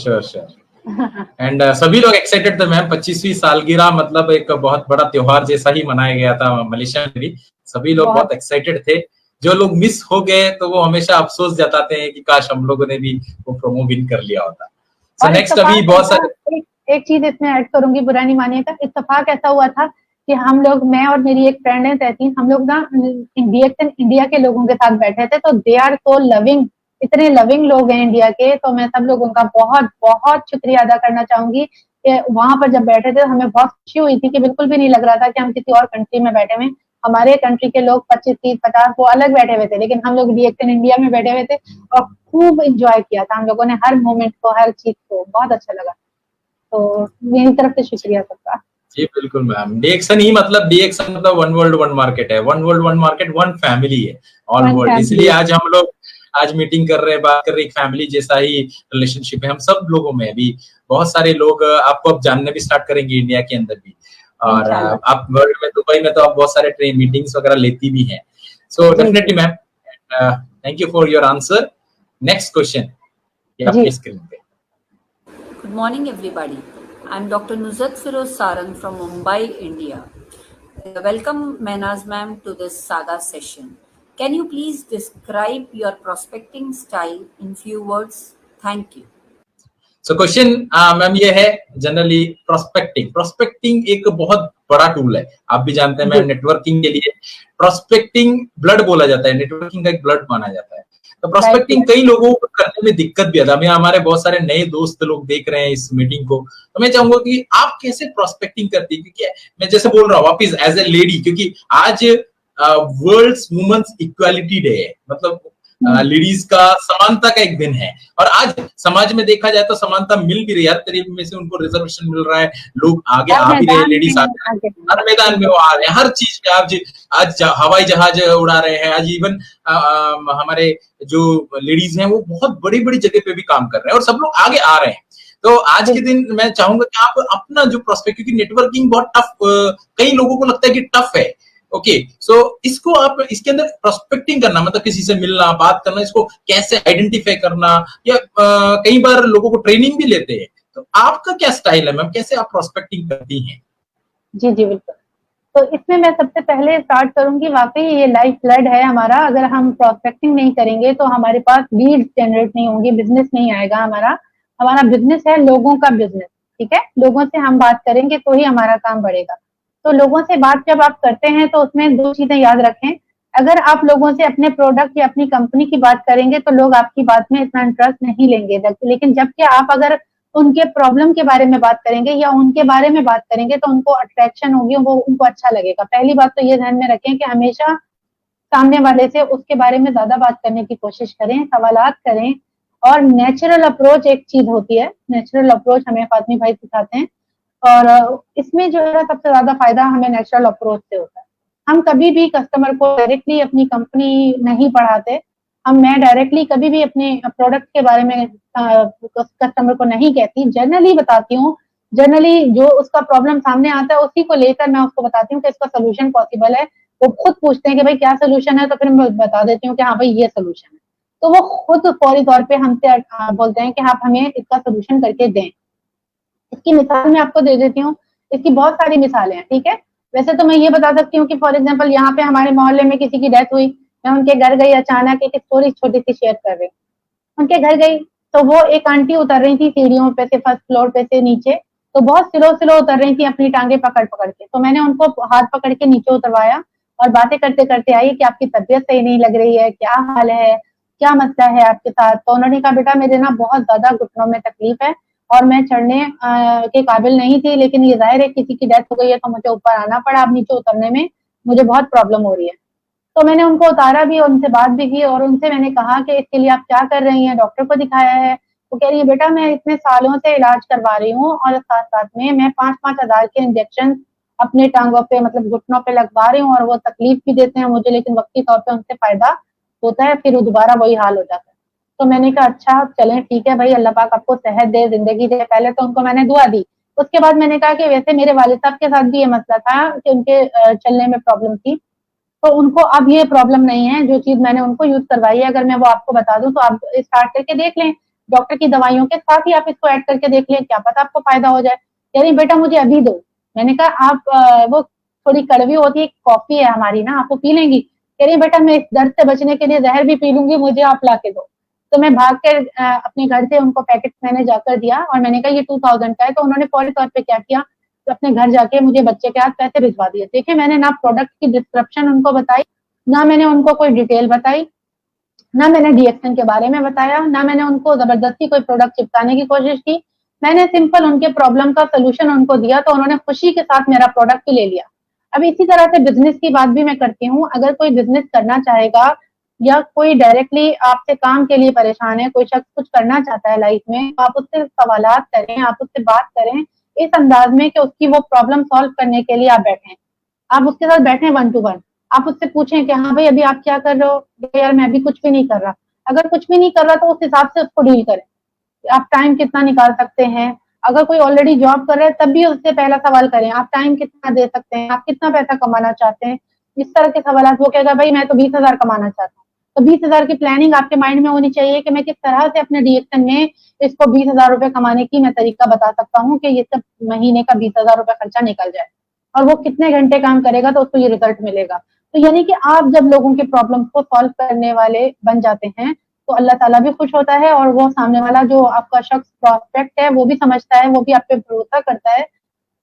A: एंड सभी लोग एक्साइटेड थे मैम। 25वीं सालगिरह मतलब एक बहुत बड़ा त्योहार जैसा ही मनाया गया था मलेशिया में भी। सभी लोग बहुत एक्साइटेड थे। जो लोग मिस हो गए तो वो हमेशा अफसोस जताते हैं कि काश हम लोगों ने भी वो प्रोमो विन कर लिया होता। सो नेक्स्ट अभी बहुत सारे
B: एक चीज इसमें ऐड करूंगी, बुरा नहीं मानिएगा। इत्तेफाक ऐसा हुआ था कि हम लोग, मैं और मेरी एक फ्रेंड है तहसीन, हम लोग ना डीएक्सएन इंडिया के लोगों के साथ बैठे थे। तो दे आर सो लविंग, इतने लविंग लोग हैं इंडिया के। तो मैं सब लोगों का बहुत बहुत शुक्रिया अदा करना चाहूंगी कि वहां पर जब बैठे थे हमें बहुत खुशी हुई थी कि बिल्कुल भी नहीं लग रहा था कि हम किसी और कंट्री में बैठे हुए। हमारे कंट्री के लोग 25, 30, 50 वो अलग बैठे हुए थे, लेकिन हम लोग डीएक्सएन इंडिया में बैठे हुए थे और खूब इंजॉय किया था हम लोगों ने, हर मोमेंट को, हर चीज को। बहुत अच्छा लगा। तो मेरी तरफ से शुक्रिया सबका।
A: जी बिल्कुल मैम। डीएक्सएन ही मतलब, डीएक्सएन मतलब वन वर्ल्ड वन मार्केट है, one world one market one family है, ऑल वर्ल्ड। इसलिए आज हम लोग मीटिंग कर रहे हैं, बात कर रहे हैं, एक फैमिली जैसा ही रिलेशनशिप है हम सब लोगों में। अभी बहुत सारे लोग आपको अब जानने भी स्टार्ट करेंगे इंडिया के अंदर भी, और आप वर्ल्ड में, दुबई में तो आप बहुत सारे ट्रेन मीटिंग्स वगैरह लेती भी हैं। So definitely ma'am, thank you for your answer. Next question आपकी स्क्रीन पे।
G: Good morning everybody, I am doctor Nuzrat Firoz Sarang from Mumbai, India. Welcome Mehnaz ma'am to this saga session. Can you please describe your prospecting style in few words? Thank you.
A: So question ma'am ये है, generally prospecting एक बहुत बड़ा tool है, आप भी जानते हैं मैम। नेटवर्किंग के लिए प्रोस्पेक्टिंग ब्लड बोला जाता है, नेटवर्किंग का एक ब्लड माना जाता है। तो प्रोस्पेक्टिंग कई लोगों को करने में दिक्कत भी आता है। हमारे बहुत सारे नए दोस्त लोग देख रहे हैं इस मीटिंग को, तो मैं चाहूंगा कि आप कैसे प्रोस्पेक्टिंग करती है, क्योंकि मैं जैसे बोल रहा हूँ वापिस एज ए लेडी, क्योंकि आज वर्ल्ड वुमेन्स इक्वालिटी डे है, मतलब लेडीज का समानता का एक दिन है। और आज समाज में देखा जाए तो समानता मिल भी रही है, हर तरीके में से उनको रिजर्वेशन मिल रहा है, लोग आगे आ भी रहे हैं, लेडीज हर मैदान में वो आ रहे हैं, हर चीज में। आज हवाई जहाज उड़ा रहे हैं, आज इवन हमारे जो लेडीज हैं वो बहुत बड़ी बड़ी जगह पे भी काम कर रहे हैं और सब लोग आगे आ रहे हैं। तो आज के दिन मैं चाहूंगा कि आप अपना जो प्रोस्पेक्ट, क्योंकि नेटवर्किंग बहुत टफ, कई लोगों को लगता है कि टफ है, ओके, सो इसको आप इसके अंदर प्रोस्पेक्टिंग करना, मतलब किसी से मिलना, बात करना, इसको कैसे आइडेंटिफाई करना, या कई बार लोगों को ट्रेनिंग भी लेते हैं, तो आपका क्या स्टाइल है मैम, कैसे आप प्रोस्पेक्टिंग करती हैं?
B: जी जी बिल्कुल। तो इसमें मैं सबसे पहले स्टार्ट करूंगी, वाकई ये लाइफ ब्लड है हमारा। अगर हम प्रोस्पेक्टिंग नहीं करेंगे तो हमारे पास लीड्स जनरेट नहीं होंगी, बिजनेस नहीं आएगा हमारा। हमारा बिजनेस है लोगों का बिजनेस, ठीक है, लोगों से हम बात करेंगे तो ही हमारा काम बढ़ेगा। तो लोगों से बात जब आप करते हैं तो उसमें दो चीजें याद रखें। अगर आप लोगों से अपने प्रोडक्ट या अपनी कंपनी की बात करेंगे तो लोग आपकी बात में इतना इंटरेस्ट नहीं लेंगे, लेकिन जबकि आप अगर उनके प्रॉब्लम के बारे में बात करेंगे या उनके बारे में बात करेंगे तो उनको अट्रैक्शन होगी, वो उनको अच्छा लगेगा। पहली बात तो ये ध्यान में रखें कि हमेशा सामने वाले से उसके बारे में ज्यादा बात करने की कोशिश करें, सवालात करें। और नेचुरल अप्रोच एक चीज होती है, नेचुरल अप्रोच हमें फातमी भाई सिखाते हैं, और इसमें जो है सबसे ज्यादा फायदा हमें नेचुरल अप्रोच से होता है। हम कभी भी कस्टमर को डायरेक्टली अपनी कंपनी नहीं पढ़ाते, मैं डायरेक्टली कभी भी अपने प्रोडक्ट के बारे में कस्टमर को नहीं कहती, जनरली बताती हूँ। जनरली जो उसका प्रॉब्लम सामने आता है उसी को लेकर मैं उसको बताती हूँ कि इसका सोल्यूशन पॉसिबल है। वो खुद पूछते हैं कि भाई क्या सोल्यूशन है, तो फिर मैं बता देती हूँ कि हाँ भाई ये सोल्यूशन है। तो वो खुद फौरी तौर पे हमसे बोलते हैं कि आप हमें इसका सोल्यूशन करके दें। इसकी मिसाल मैं आपको दे देती हूँ, इसकी बहुत सारी मिसालें हैं, ठीक है। वैसे तो मैं ये बता सकती हूँ कि फॉर एग्जाम्पल यहाँ पे हमारे मोहल्ले में किसी की डेथ हुई, मैं उनके घर गई, अचानक एक स्टोरी छोटी सी शेयर कर रही हूँ। उनके घर गई तो वो एक आंटी उतर रही थी सीढ़ियों पे से, फर्स्ट फ्लोर पे से नीचे, तो बहुत स्लो स्लो उतर रही थी अपनी टांगे पकड़ पकड़ के। तो मैंने उनको हाथ पकड़ के नीचे उतरवाया और बातें करते करते आई कि आपकी तबीयत सही नहीं लग रही है, क्या हाल है, क्या मसला है आपके साथ। तो उन्होंने कहा बेटा मेरे ना बहुत ज्यादा घुटनों में तकलीफ है और मैं चढ़ने के काबिल नहीं थी, लेकिन ये जाहिर है किसी की डेथ हो गई है तो मुझे ऊपर आना पड़ा, अब नीचे उतरने में मुझे बहुत प्रॉब्लम हो रही है। तो मैंने उनको उतारा भी, उनसे बात भी की और उनसे मैंने कहा कि इसके लिए आप क्या कर रही हैं, डॉक्टर को दिखाया है? वो कह रही है बेटा मैं इतने सालों से इलाज करवा रही हूँ और साथ साथ में मैं 5-5 हजार के इंजेक्शन अपने टांगों पे, मतलब घुटनों पे लगवा रही हूँ और वो तकलीफ भी देते हैं मुझे, लेकिन वक्ती तौर पे उनसे फायदा होता है, फिर दोबारा वही हाल हो जाता है। तो मैंने कहा अच्छा चलें ठीक है भाई, अल्लाह पाक आपको सेहत दे, जिंदगी दे। पहले तो उनको मैंने दुआ दी। उसके बाद मैंने कहा कि वैसे मेरे वालिद साहब के साथ भी ये मसला था कि उनके चलने में प्रॉब्लम थी, तो उनको अब ये प्रॉब्लम नहीं है। जो चीज मैंने उनको यूज करवाई है अगर मैं वो आपको बता दूं तो आप स्टार्ट करके देख लें, डॉक्टर की दवाइयों के साथ ही आप इसको ऐड करके देख लें, क्या पता आपको फायदा हो जाए। कह रही बेटा मुझे अभी दो। मैंने कहा आप वो थोड़ी कड़वी होती है, कॉफी है हमारी ना, आपको पी लेंगी? कह रही बेटा मैं इस दर्द से बचने के लिए जहर भी पी लूंगी, मुझे आप ला के दो। तो मैं भाग कर अपने घर से उनको पैकेट मैंने जाकर दिया और मैंने कहा ये 2000 का है। तो उन्होंने फौरी तौर पे क्या किया, तो अपने घर जाके मुझे बच्चे के हाथ पैसे भिजवा दिए। देखिए मैंने ना प्रोडक्ट की डिस्क्रिप्शन उनको बताई, ना मैंने उनको कोई डिटेल बताई, ना मैंने डीएक्सन के बारे में बताया, ना मैंने उनको जबरदस्ती कोई प्रोडक्ट चिपकाने की कोशिश की। मैंने सिंपल उनके प्रॉब्लम का सोल्यूशन उनको दिया, तो उन्होंने खुशी के साथ मेरा प्रोडक्ट ले लिया। अब इसी तरह से बिजनेस की बात भी मैं करती हूँ। अगर कोई बिजनेस करना चाहेगा या कोई डायरेक्टली आपसे काम के लिए परेशान है, कोई शख्स कुछ करना चाहता है लाइफ में, तो आप उससे सवालात करें, आप उससे बात करें इस अंदाज में कि उसकी वो प्रॉब्लम सॉल्व करने के लिए आप बैठें, आप उसके साथ बैठें 1 to 1। आप उससे पूछें कि हाँ भाई अभी आप क्या कर रहे हो? यार मैं अभी कुछ भी नहीं कर रहा। अगर कुछ भी नहीं कर रहा तो उस हिसाब से उसको डील करें। आप टाइम कितना निकाल सकते हैं? अगर कोई ऑलरेडी जॉब कर रहा है तब भी उससे पहला सवाल करें, आप टाइम कितना दे सकते हैं, आप कितना पैसा कमाना चाहते हैं, इस तरह के सवाल। वो कहेगा भाई मैं तो 20,000 कमाना चाहता हूँ, तो 20,000 की प्लानिंग आपके माइंड में होनी चाहिए कि मैं किस तरह से अपने डीएक्शन में इसको 20,000 रुपए कमाने की मैं तरीका बता सकता हूँ कि ये सब महीने का 20,000 रुपए खर्चा निकल जाए, और वो कितने घंटे काम करेगा तो उसको ये रिजल्ट मिलेगा। तो यानी कि आप जब लोगों के प्रॉब्लम को सॉल्व करने वाले बन जाते हैं तो अल्लाह ताला भी खुश होता है, और वो सामने वाला जो आपका शख्स प्रोस्पेक्ट है वो भी समझता है, वो भी आप पे भरोसा करता है,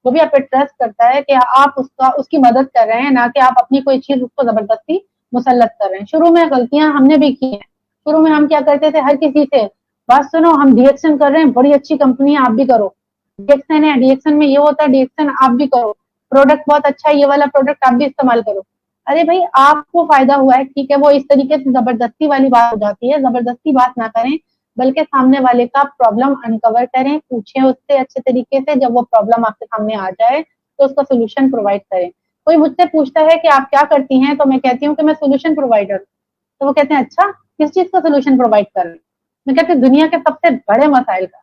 B: वो भी आप पे ट्रस्ट करता है कि आप उसकी मदद कर रहे हैं, ना कि आप अपनी कोई चीज उसको जबरदस्ती मुसल्लत कर रहे हैं। शुरू में गलतियां हमने भी की हैं, शुरू में हम क्या करते थे, हर किसी से बात सुनो हम डीएक्शन कर रहे हैं, बड़ी अच्छी कंपनी है, आप भी करो। डीएक्शन है, डीएक्शन में ये होता है, डीएक्शन आप भी करो, प्रोडक्ट बहुत अच्छा है, ये वाला प्रोडक्ट आप भी इस्तेमाल करो। अरे भाई आपको फायदा हुआ है, ठीक है, वो इस तरीके से जबरदस्ती वाली बात हो जाती है। जबरदस्ती बात ना करें, बल्कि सामने वाले का प्रॉब्लम अनकवर करें, पूछें उससे अच्छे तरीके से। जब वो प्रॉब्लम आपके सामने आ जाए तो उसका सोल्यूशन प्रोवाइड करें। कोई मुझसे पूछता है कि आप क्या करती हैं, तो मैं कहती हूँ कि मैं सोल्यूशन प्रोवाइडर। तो वो कहते हैं अच्छा किस चीज का सोल्यूशन प्रोवाइड कर रहे हैं? मैं कहती हूँ दुनिया के सबसे बड़े मसाइल का।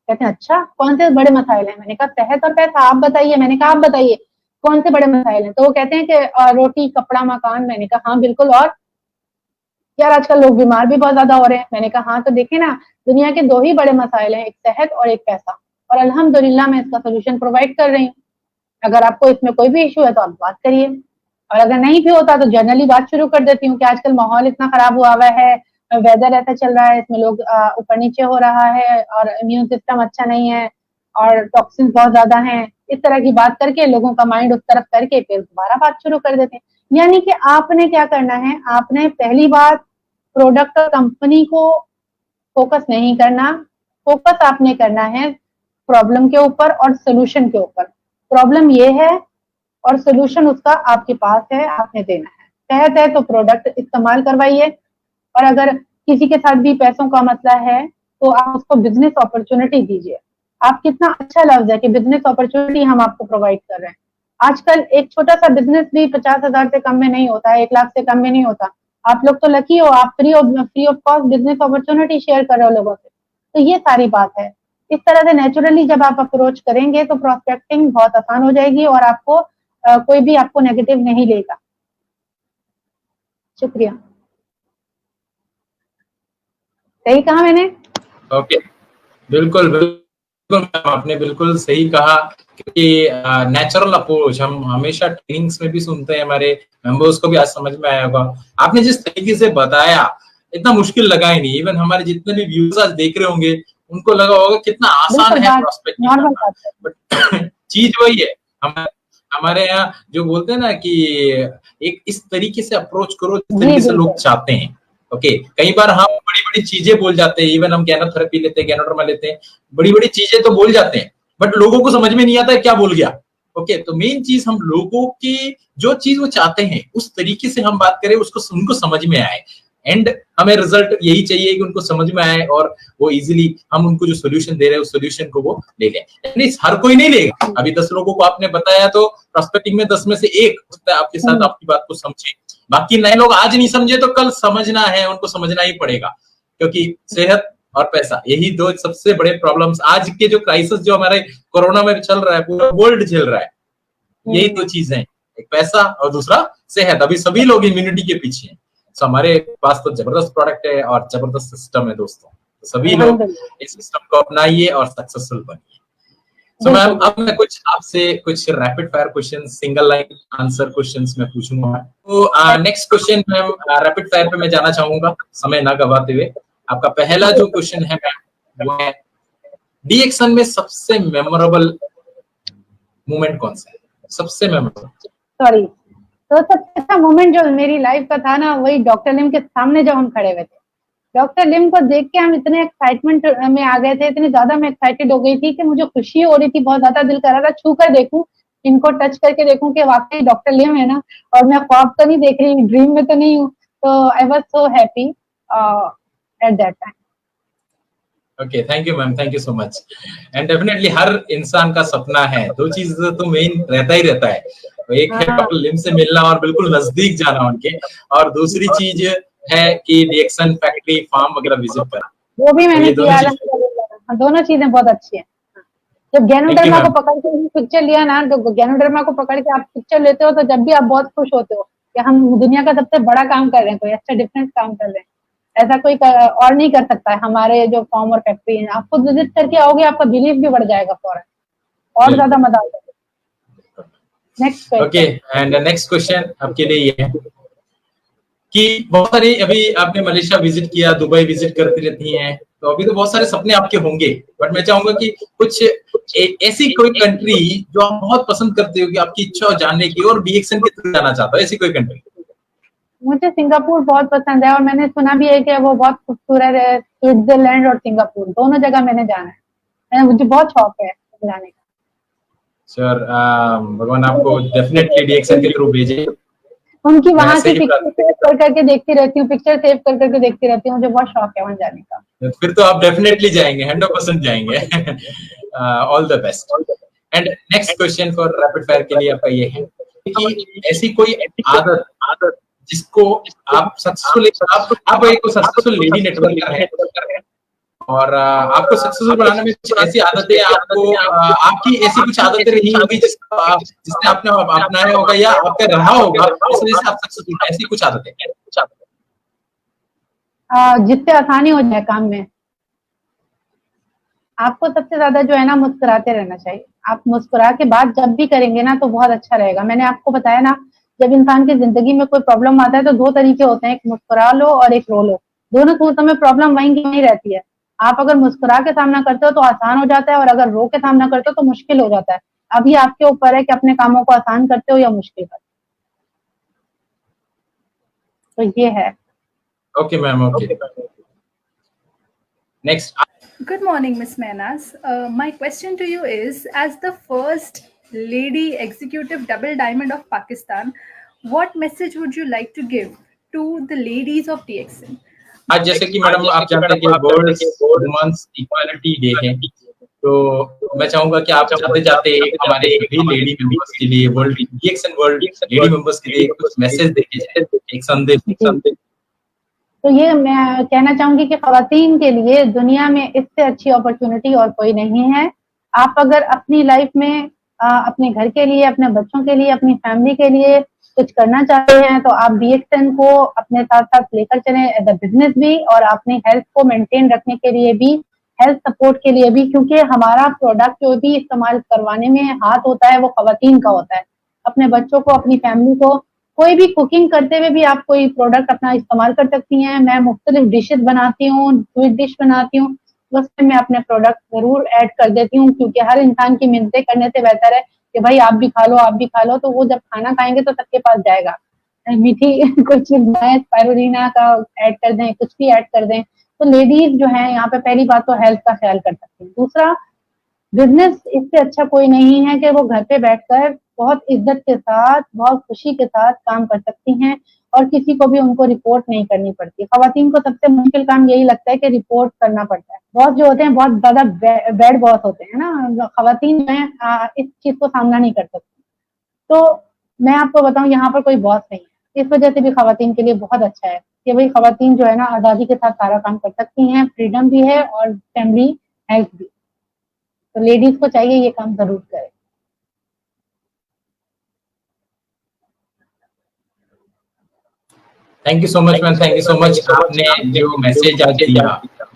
B: कहते हैं अच्छा कौन से बड़े मसाइल हैं? मैंने कहा सेहत और पैसा, आप बताइए। मैंने कहा आप बताइए कौन से बड़े मसाइल हैं? तो वो कहते हैं कि रोटी कपड़ा मकान। मैंने कहा हाँ बिल्कुल, और यार आजकल लोग बीमार भी बहुत ज्यादा हो रहे हैं। मैंने कहा हाँ तो देखे ना, दुनिया के 2 ही बड़े मसाइल हैं, एक सेहत और एक पैसा, और अल्हम्दुलिल्लाह मैं इसका सोल्यूशन प्रोवाइड कर रही हूँ। अगर आपको इसमें कोई भी इशू है तो आप बात करिए, और अगर नहीं भी होता तो जनरली बात शुरू कर देती हूँ कि आजकल माहौल इतना खराब हुआ हुआ है, वेदर ऐसा चल रहा है, इसमें लोग ऊपर नीचे हो रहा है, और इम्यून सिस्टम अच्छा नहीं है, और टॉक्सिन बहुत ज्यादा हैं। इस तरह की बात करके लोगों का माइंड उस तरफ करके फिर दोबारा बात शुरू कर देते हैं। यानी कि आपने क्या करना है, आपने पहली बात प्रोडक्ट और कंपनी को फोकस नहीं करना, फोकस आपने करना है प्रॉब्लम के ऊपर और सोल्यूशन के ऊपर। प्रॉब्लम ये है और सोल्यूशन उसका आपके पास है, आपने देना है। सेहत है तो प्रोडक्ट इस्तेमाल करवाइए, और अगर किसी के साथ भी पैसों का मसला है तो आप उसको बिजनेस अपॉर्चुनिटी दीजिए। आप कितना अच्छा लफ्ज है कि बिजनेस अपॉर्चुनिटी हम आपको प्रोवाइड कर रहे हैं। आजकल एक छोटा सा बिजनेस भी 50,000 से कम में नहीं होता है, 1 लाख से कम में नहीं होता। आप लोग तो लकी हो, आप free of cost business opportunity share कर रहे हो लोगों से। तो ये सारी बात है। इस तरह से नेचुरली जब आप अप्रोच करेंगे तो प्रोस्पेक्टिंग बहुत आसान हो जाएगी, और आपको कोई भी आपको नेगेटिव नहीं लेगा। शुक्रिया। सही कहा मैंने?
A: ओके, बिल्कुल बिल्कुल आपने बिल्कुल सही कहा, क्योंकि नेचुरल अप्रोच हम हमेशा ट्रेनिंग्स में भी सुनते हैं, हमारे मेंबर्स को भी आज समझ में आया होगा। आपने जिस तरीके से बताया इतना मुश्किल लगा ही नहीं। इवन हमारे जितने भी व्यूअर्स आज देख रहे होंगे उनको लगा होगा कितना आसान है प्रोस्पेक्टिंग करना, बट चीज वही है। हमारे यहाँ जो बोलते हैं ना कि एक इस तरीके से अप्रोच करो जिस तरीके से लोग चाहते हैं। ओके, कई बार हम बड़ी बड़ी चीजें बोल जाते हैं, इवन हम गैनोथेरेपी लेते हैं, गैनोडर्मा लेते हैं, बड़ी बड़ी चीजें तो बोल जाते हैं, बट लोगों को समझ में नहीं आता है क्या बोल गया। ओके, तो मेन चीज हम लोगों की जो चीज वो चाहते हैं उस तरीके से हम बात करें, उसको उनको समझ में आए। एंड हमें रिजल्ट यही चाहिए कि उनको समझ में आए और वो इजीली हम उनको जो सोल्यूशन दे रहे हैं उस सोल्यूशन को वो ले लें। हर कोई नहीं लेगा। अभी 10 लोगों को आपने बताया तो प्रोस्पेक्टिंग में 10 में से 1 होता है आपके साथ आपकी बात को समझे। बाकी नए लोग आज नहीं समझे तो कल समझना है, उनको समझना ही पड़ेगा, क्योंकि सेहत और पैसा यही 2 सबसे बड़े प्रॉब्लम्स आज के जो क्राइसिस जो हमारे कोरोना में चल रहा है, पूरा वर्ल्ड झेल रहा है, यही 2 चीजें हैं, एक पैसा और दूसरा सेहत। अभी सभी लोग इम्यूनिटी के पीछे हैं। तो हमारे पास तो जबरदस्त प्रोडक्ट है और जबरदस्त सिस्टम है दोस्तों, तो सभी लोग इस सिस्टम को अपनाइए और सक्सेसफुल बनिए। तो मैम अब मैं आपसे कुछ rapid fire question, single line answer questions में पूछूंगा। तो next question ma'am rapid fire पे मैं जाना चाहूंगा समय ना गवाते हुए। आपका पहला जो क्वेश्चन है मैम वो है, डीएक्शन में सबसे मेमोरेबल मोमेंट कौन सा है? सबसे मेमोरेबल, सॉरी,
B: तो सबसे अच्छा मोमेंट जो मेरी लाइफ का था ना, वही डॉक्टर लिम के सामने जब हम खड़े हुए थे। डॉक्टर लिम को देख के हम इतने एक्साइटमेंट में आ गए थे, इतनी ज्यादा मैं एक्साइटेड हो गई थी कि मुझे खुशी हो रही थी, बहुत ज्यादा दिल कर रहा था छू कर देखूं, इनको टच करके देखूं कि वाकई डॉक्टर लिम है ना, और मैं ख्वाब तो नहीं देख रही, ड्रीम में तो नहीं हूँ। तो I was so happy at that time.
A: Okay, thank you ma'am, thank you so much. And definitely हर इंसान का सपना है, 2 चीज तो मेन रहता ही रहता है, एक है डॉक्टर लिम से मिलना और बिल्कुल नजदीक जाना उनके, और दूसरी चीज है कि रिएक्शन फैक्ट्री फार्म वगैरह विजिट करना।
B: वो भी मैंने किया, दोनों चीजें बहुत अच्छी हैं। जब गैनोडर्मा को पकड़ के पिक्चर लिया ना, तो गैनोडर्मा को पकड़ के आप पिक्चर लेते हो तो जब भी आप बहुत खुश होते हो कि हम दुनिया का सबसे बड़ा काम कर रहे हैं, कोई अच्छा डिफरेंट काम कर रहे हैं। ऐसा कोई और नहीं कर सकता है हमारे जो फॉर्म और फैक्ट्री है। आपको विजिट करके आओगे, आपका बिलीफ भी बढ़ जाएगा फौरन, और ज्यादा मजा आ जाएगा। Next
A: okay, and next question आपके लिए ये है कि बहुत सारी, अभी आपने मलेशिया विजिट किया, दुबई विजिट करती रहती हैं, तो अभी तो बहुत सारे सपने आपके होंगे, बट मैं चाहूंगा कि कुछ ऐसी कोई कंट्री जो आप बहुत पसंद करते हो कि आपकी इच्छा हो जानने की और डीएक्शन के थ्रू जाना चाहता हो, ऐसी कोई कंट्री?
B: मुझे सिंगापुर बहुत पसंद है और मैंने सुना भी है कि वो बहुत खूबसूरत है। स्विट्जरलैंड और सिंगापुर दोनों जगह मैंने जाना है, मुझे बहुत शौक है जाने का।
A: सर भगवान आपको डेफिनेटली डीएक्सएन के थ्रू भेजे।
B: उनकी वहाँ की पिक्चर सेव कर करके देखती रहती हूँ, पिक्चर सेव कर करके देखती रहती हूँ, मुझे बहुत शौक है वहाँ जाने का।
A: फिर तो आप डेफिनेटली जाएंगे, 100% जाएंगे। All the best. And next question for rapid fire के लिए आपका ये है कि ऐसी कोई आदत जिसको आप सक्सेसफुल, आप एक सक्सेसफुल लेडी नेटवर्कर है और आपको सक्सेसफुल बनाने में कुछ ऐसी आदतें आपको आपकी ऐसी कुछ आदतें रही होगी जिसने आपने अपनाया होगा या आपका रहा होगा, इस वजह से आप सक्सेसफुल, ऐसी कुछ आदतें?
B: जिससे आसानी हो जाए काम में। आपको सबसे ज्यादा जो है ना मुस्कुराते रहना चाहिए। आप मुस्कुरा के बात जब भी करेंगे ना तो बहुत अच्छा रहेगा। मैंने आपको बताया ना, जब इंसान की जिंदगी में कोई प्रॉब्लम आता है तो दो तरीके होते हैं, एक मुस्कुरा लो और एक रो लो। दोनों सूरतों में प्रॉब्लम वहीं की वहीं रहती है। आप अगर मुस्कुरा के सामना करते हो तो आसान हो जाता है और अगर रो के सामना करते हो तो मुश्किल हो जाता है। अभी आपके ऊपर है कि अपने कामों को आसान करते हो या मुश्किल करते हो। तो ये है।
A: Okay ma'am, okay. Next.
H: Good morning, Ms. Menas. My question to you is, as the first lady executive double diamond of Pakistan, what message would you like to give to the ladies of DXN?
A: आज जैसे कि madam आप जानते हैं कि world women's equality day है, तो मैं चाहूंगा कि आप जाते जाते हमारे सभी लेडी मेंबर्स के लिए, world DXN world lady members के लिए कुछ मैसेज देके जाए, एक संदेश।
B: तो ये मैं कहना चाहूंगी कि खवातीन के लिए दुनिया में इससे अच्छी अपॉर्चुनिटी और कोई नहीं है। आप अगर अपनी लाइफ में अपने घर के लिए, अपने बच्चों के लिए, अपनी फैमिली के लिए कुछ करना चाहते हैं तो आप डीएक्सएन को अपने साथ साथ लेकर चलें, एज अ बिजनेस भी और अपनी हेल्थ को मेंटेन रखने के लिए भी, हेल्थ सपोर्ट के लिए भी, क्योंकि हमारा प्रोडक्ट जो भी इस्तेमाल करवाने में हाथ होता है वो खवातीन का होता है। अपने बच्चों को, अपनी फैमिली को, कोई भी कुकिंग करते हुए भी आप कोई प्रोडक्ट अपना इस्तेमाल कर सकती हैं। मैं मुख्तलिफ डिशेस बनाती हूँ, स्वीट डिश बनाती हूँ, उसमें मैं अपने प्रोडक्ट जरूर ऐड कर देती हूँ, क्योंकि हर इंसान की मिन्नतें करने से बेहतर है कि भाई आप भी खा लो, आप भी खा लो। तो वो जब खाना खाएंगे तो सबके पास जाएगा। मीठी कुछ चीज बनाए, स्पाइरुलिना का ऐड कर दें, कुछ भी ऐड कर दें। तो लेडीज जो है यहाँ पे पहली बात तो हेल्थ का ख्याल कर सकती है। दूसरा, बिजनेस इससे अच्छा कोई नहीं है कि वो घर पे बैठकर बहुत इज्जत के साथ, बहुत खुशी के साथ काम कर सकती हैं और किसी को भी उनको रिपोर्ट नहीं करनी पड़ती। खवातीन को सबसे मुश्किल काम यही लगता है कि रिपोर्ट करना पड़ता है। बॉस जो होते हैं बहुत ज्यादा बैड बॉस होते हैं ना, खवातीन जो है इस चीज को सामना नहीं कर सकती। तो मैं आपको बताऊं, यहाँ पर कोई बॉस नहीं है। इस वजह से भी खवातीन के लिए बहुत अच्छा है कि भाई खवातीन जो है ना आजादी के साथ सारा काम कर सकती हैं, फ्रीडम भी है और फैमिली हेल्थ भी। तो लेडीज को चाहिए ये काम जरूर करें।
A: Thank you so much ma'am, thank you so much. आपने जो मैसेज आज दिया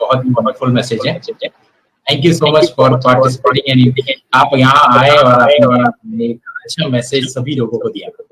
A: बहुत वंडरफुल मैसेज है। Thank you so much for participating and आप यहाँ आए और आपने एक अच्छा मैसेज सभी लोगों को दिया।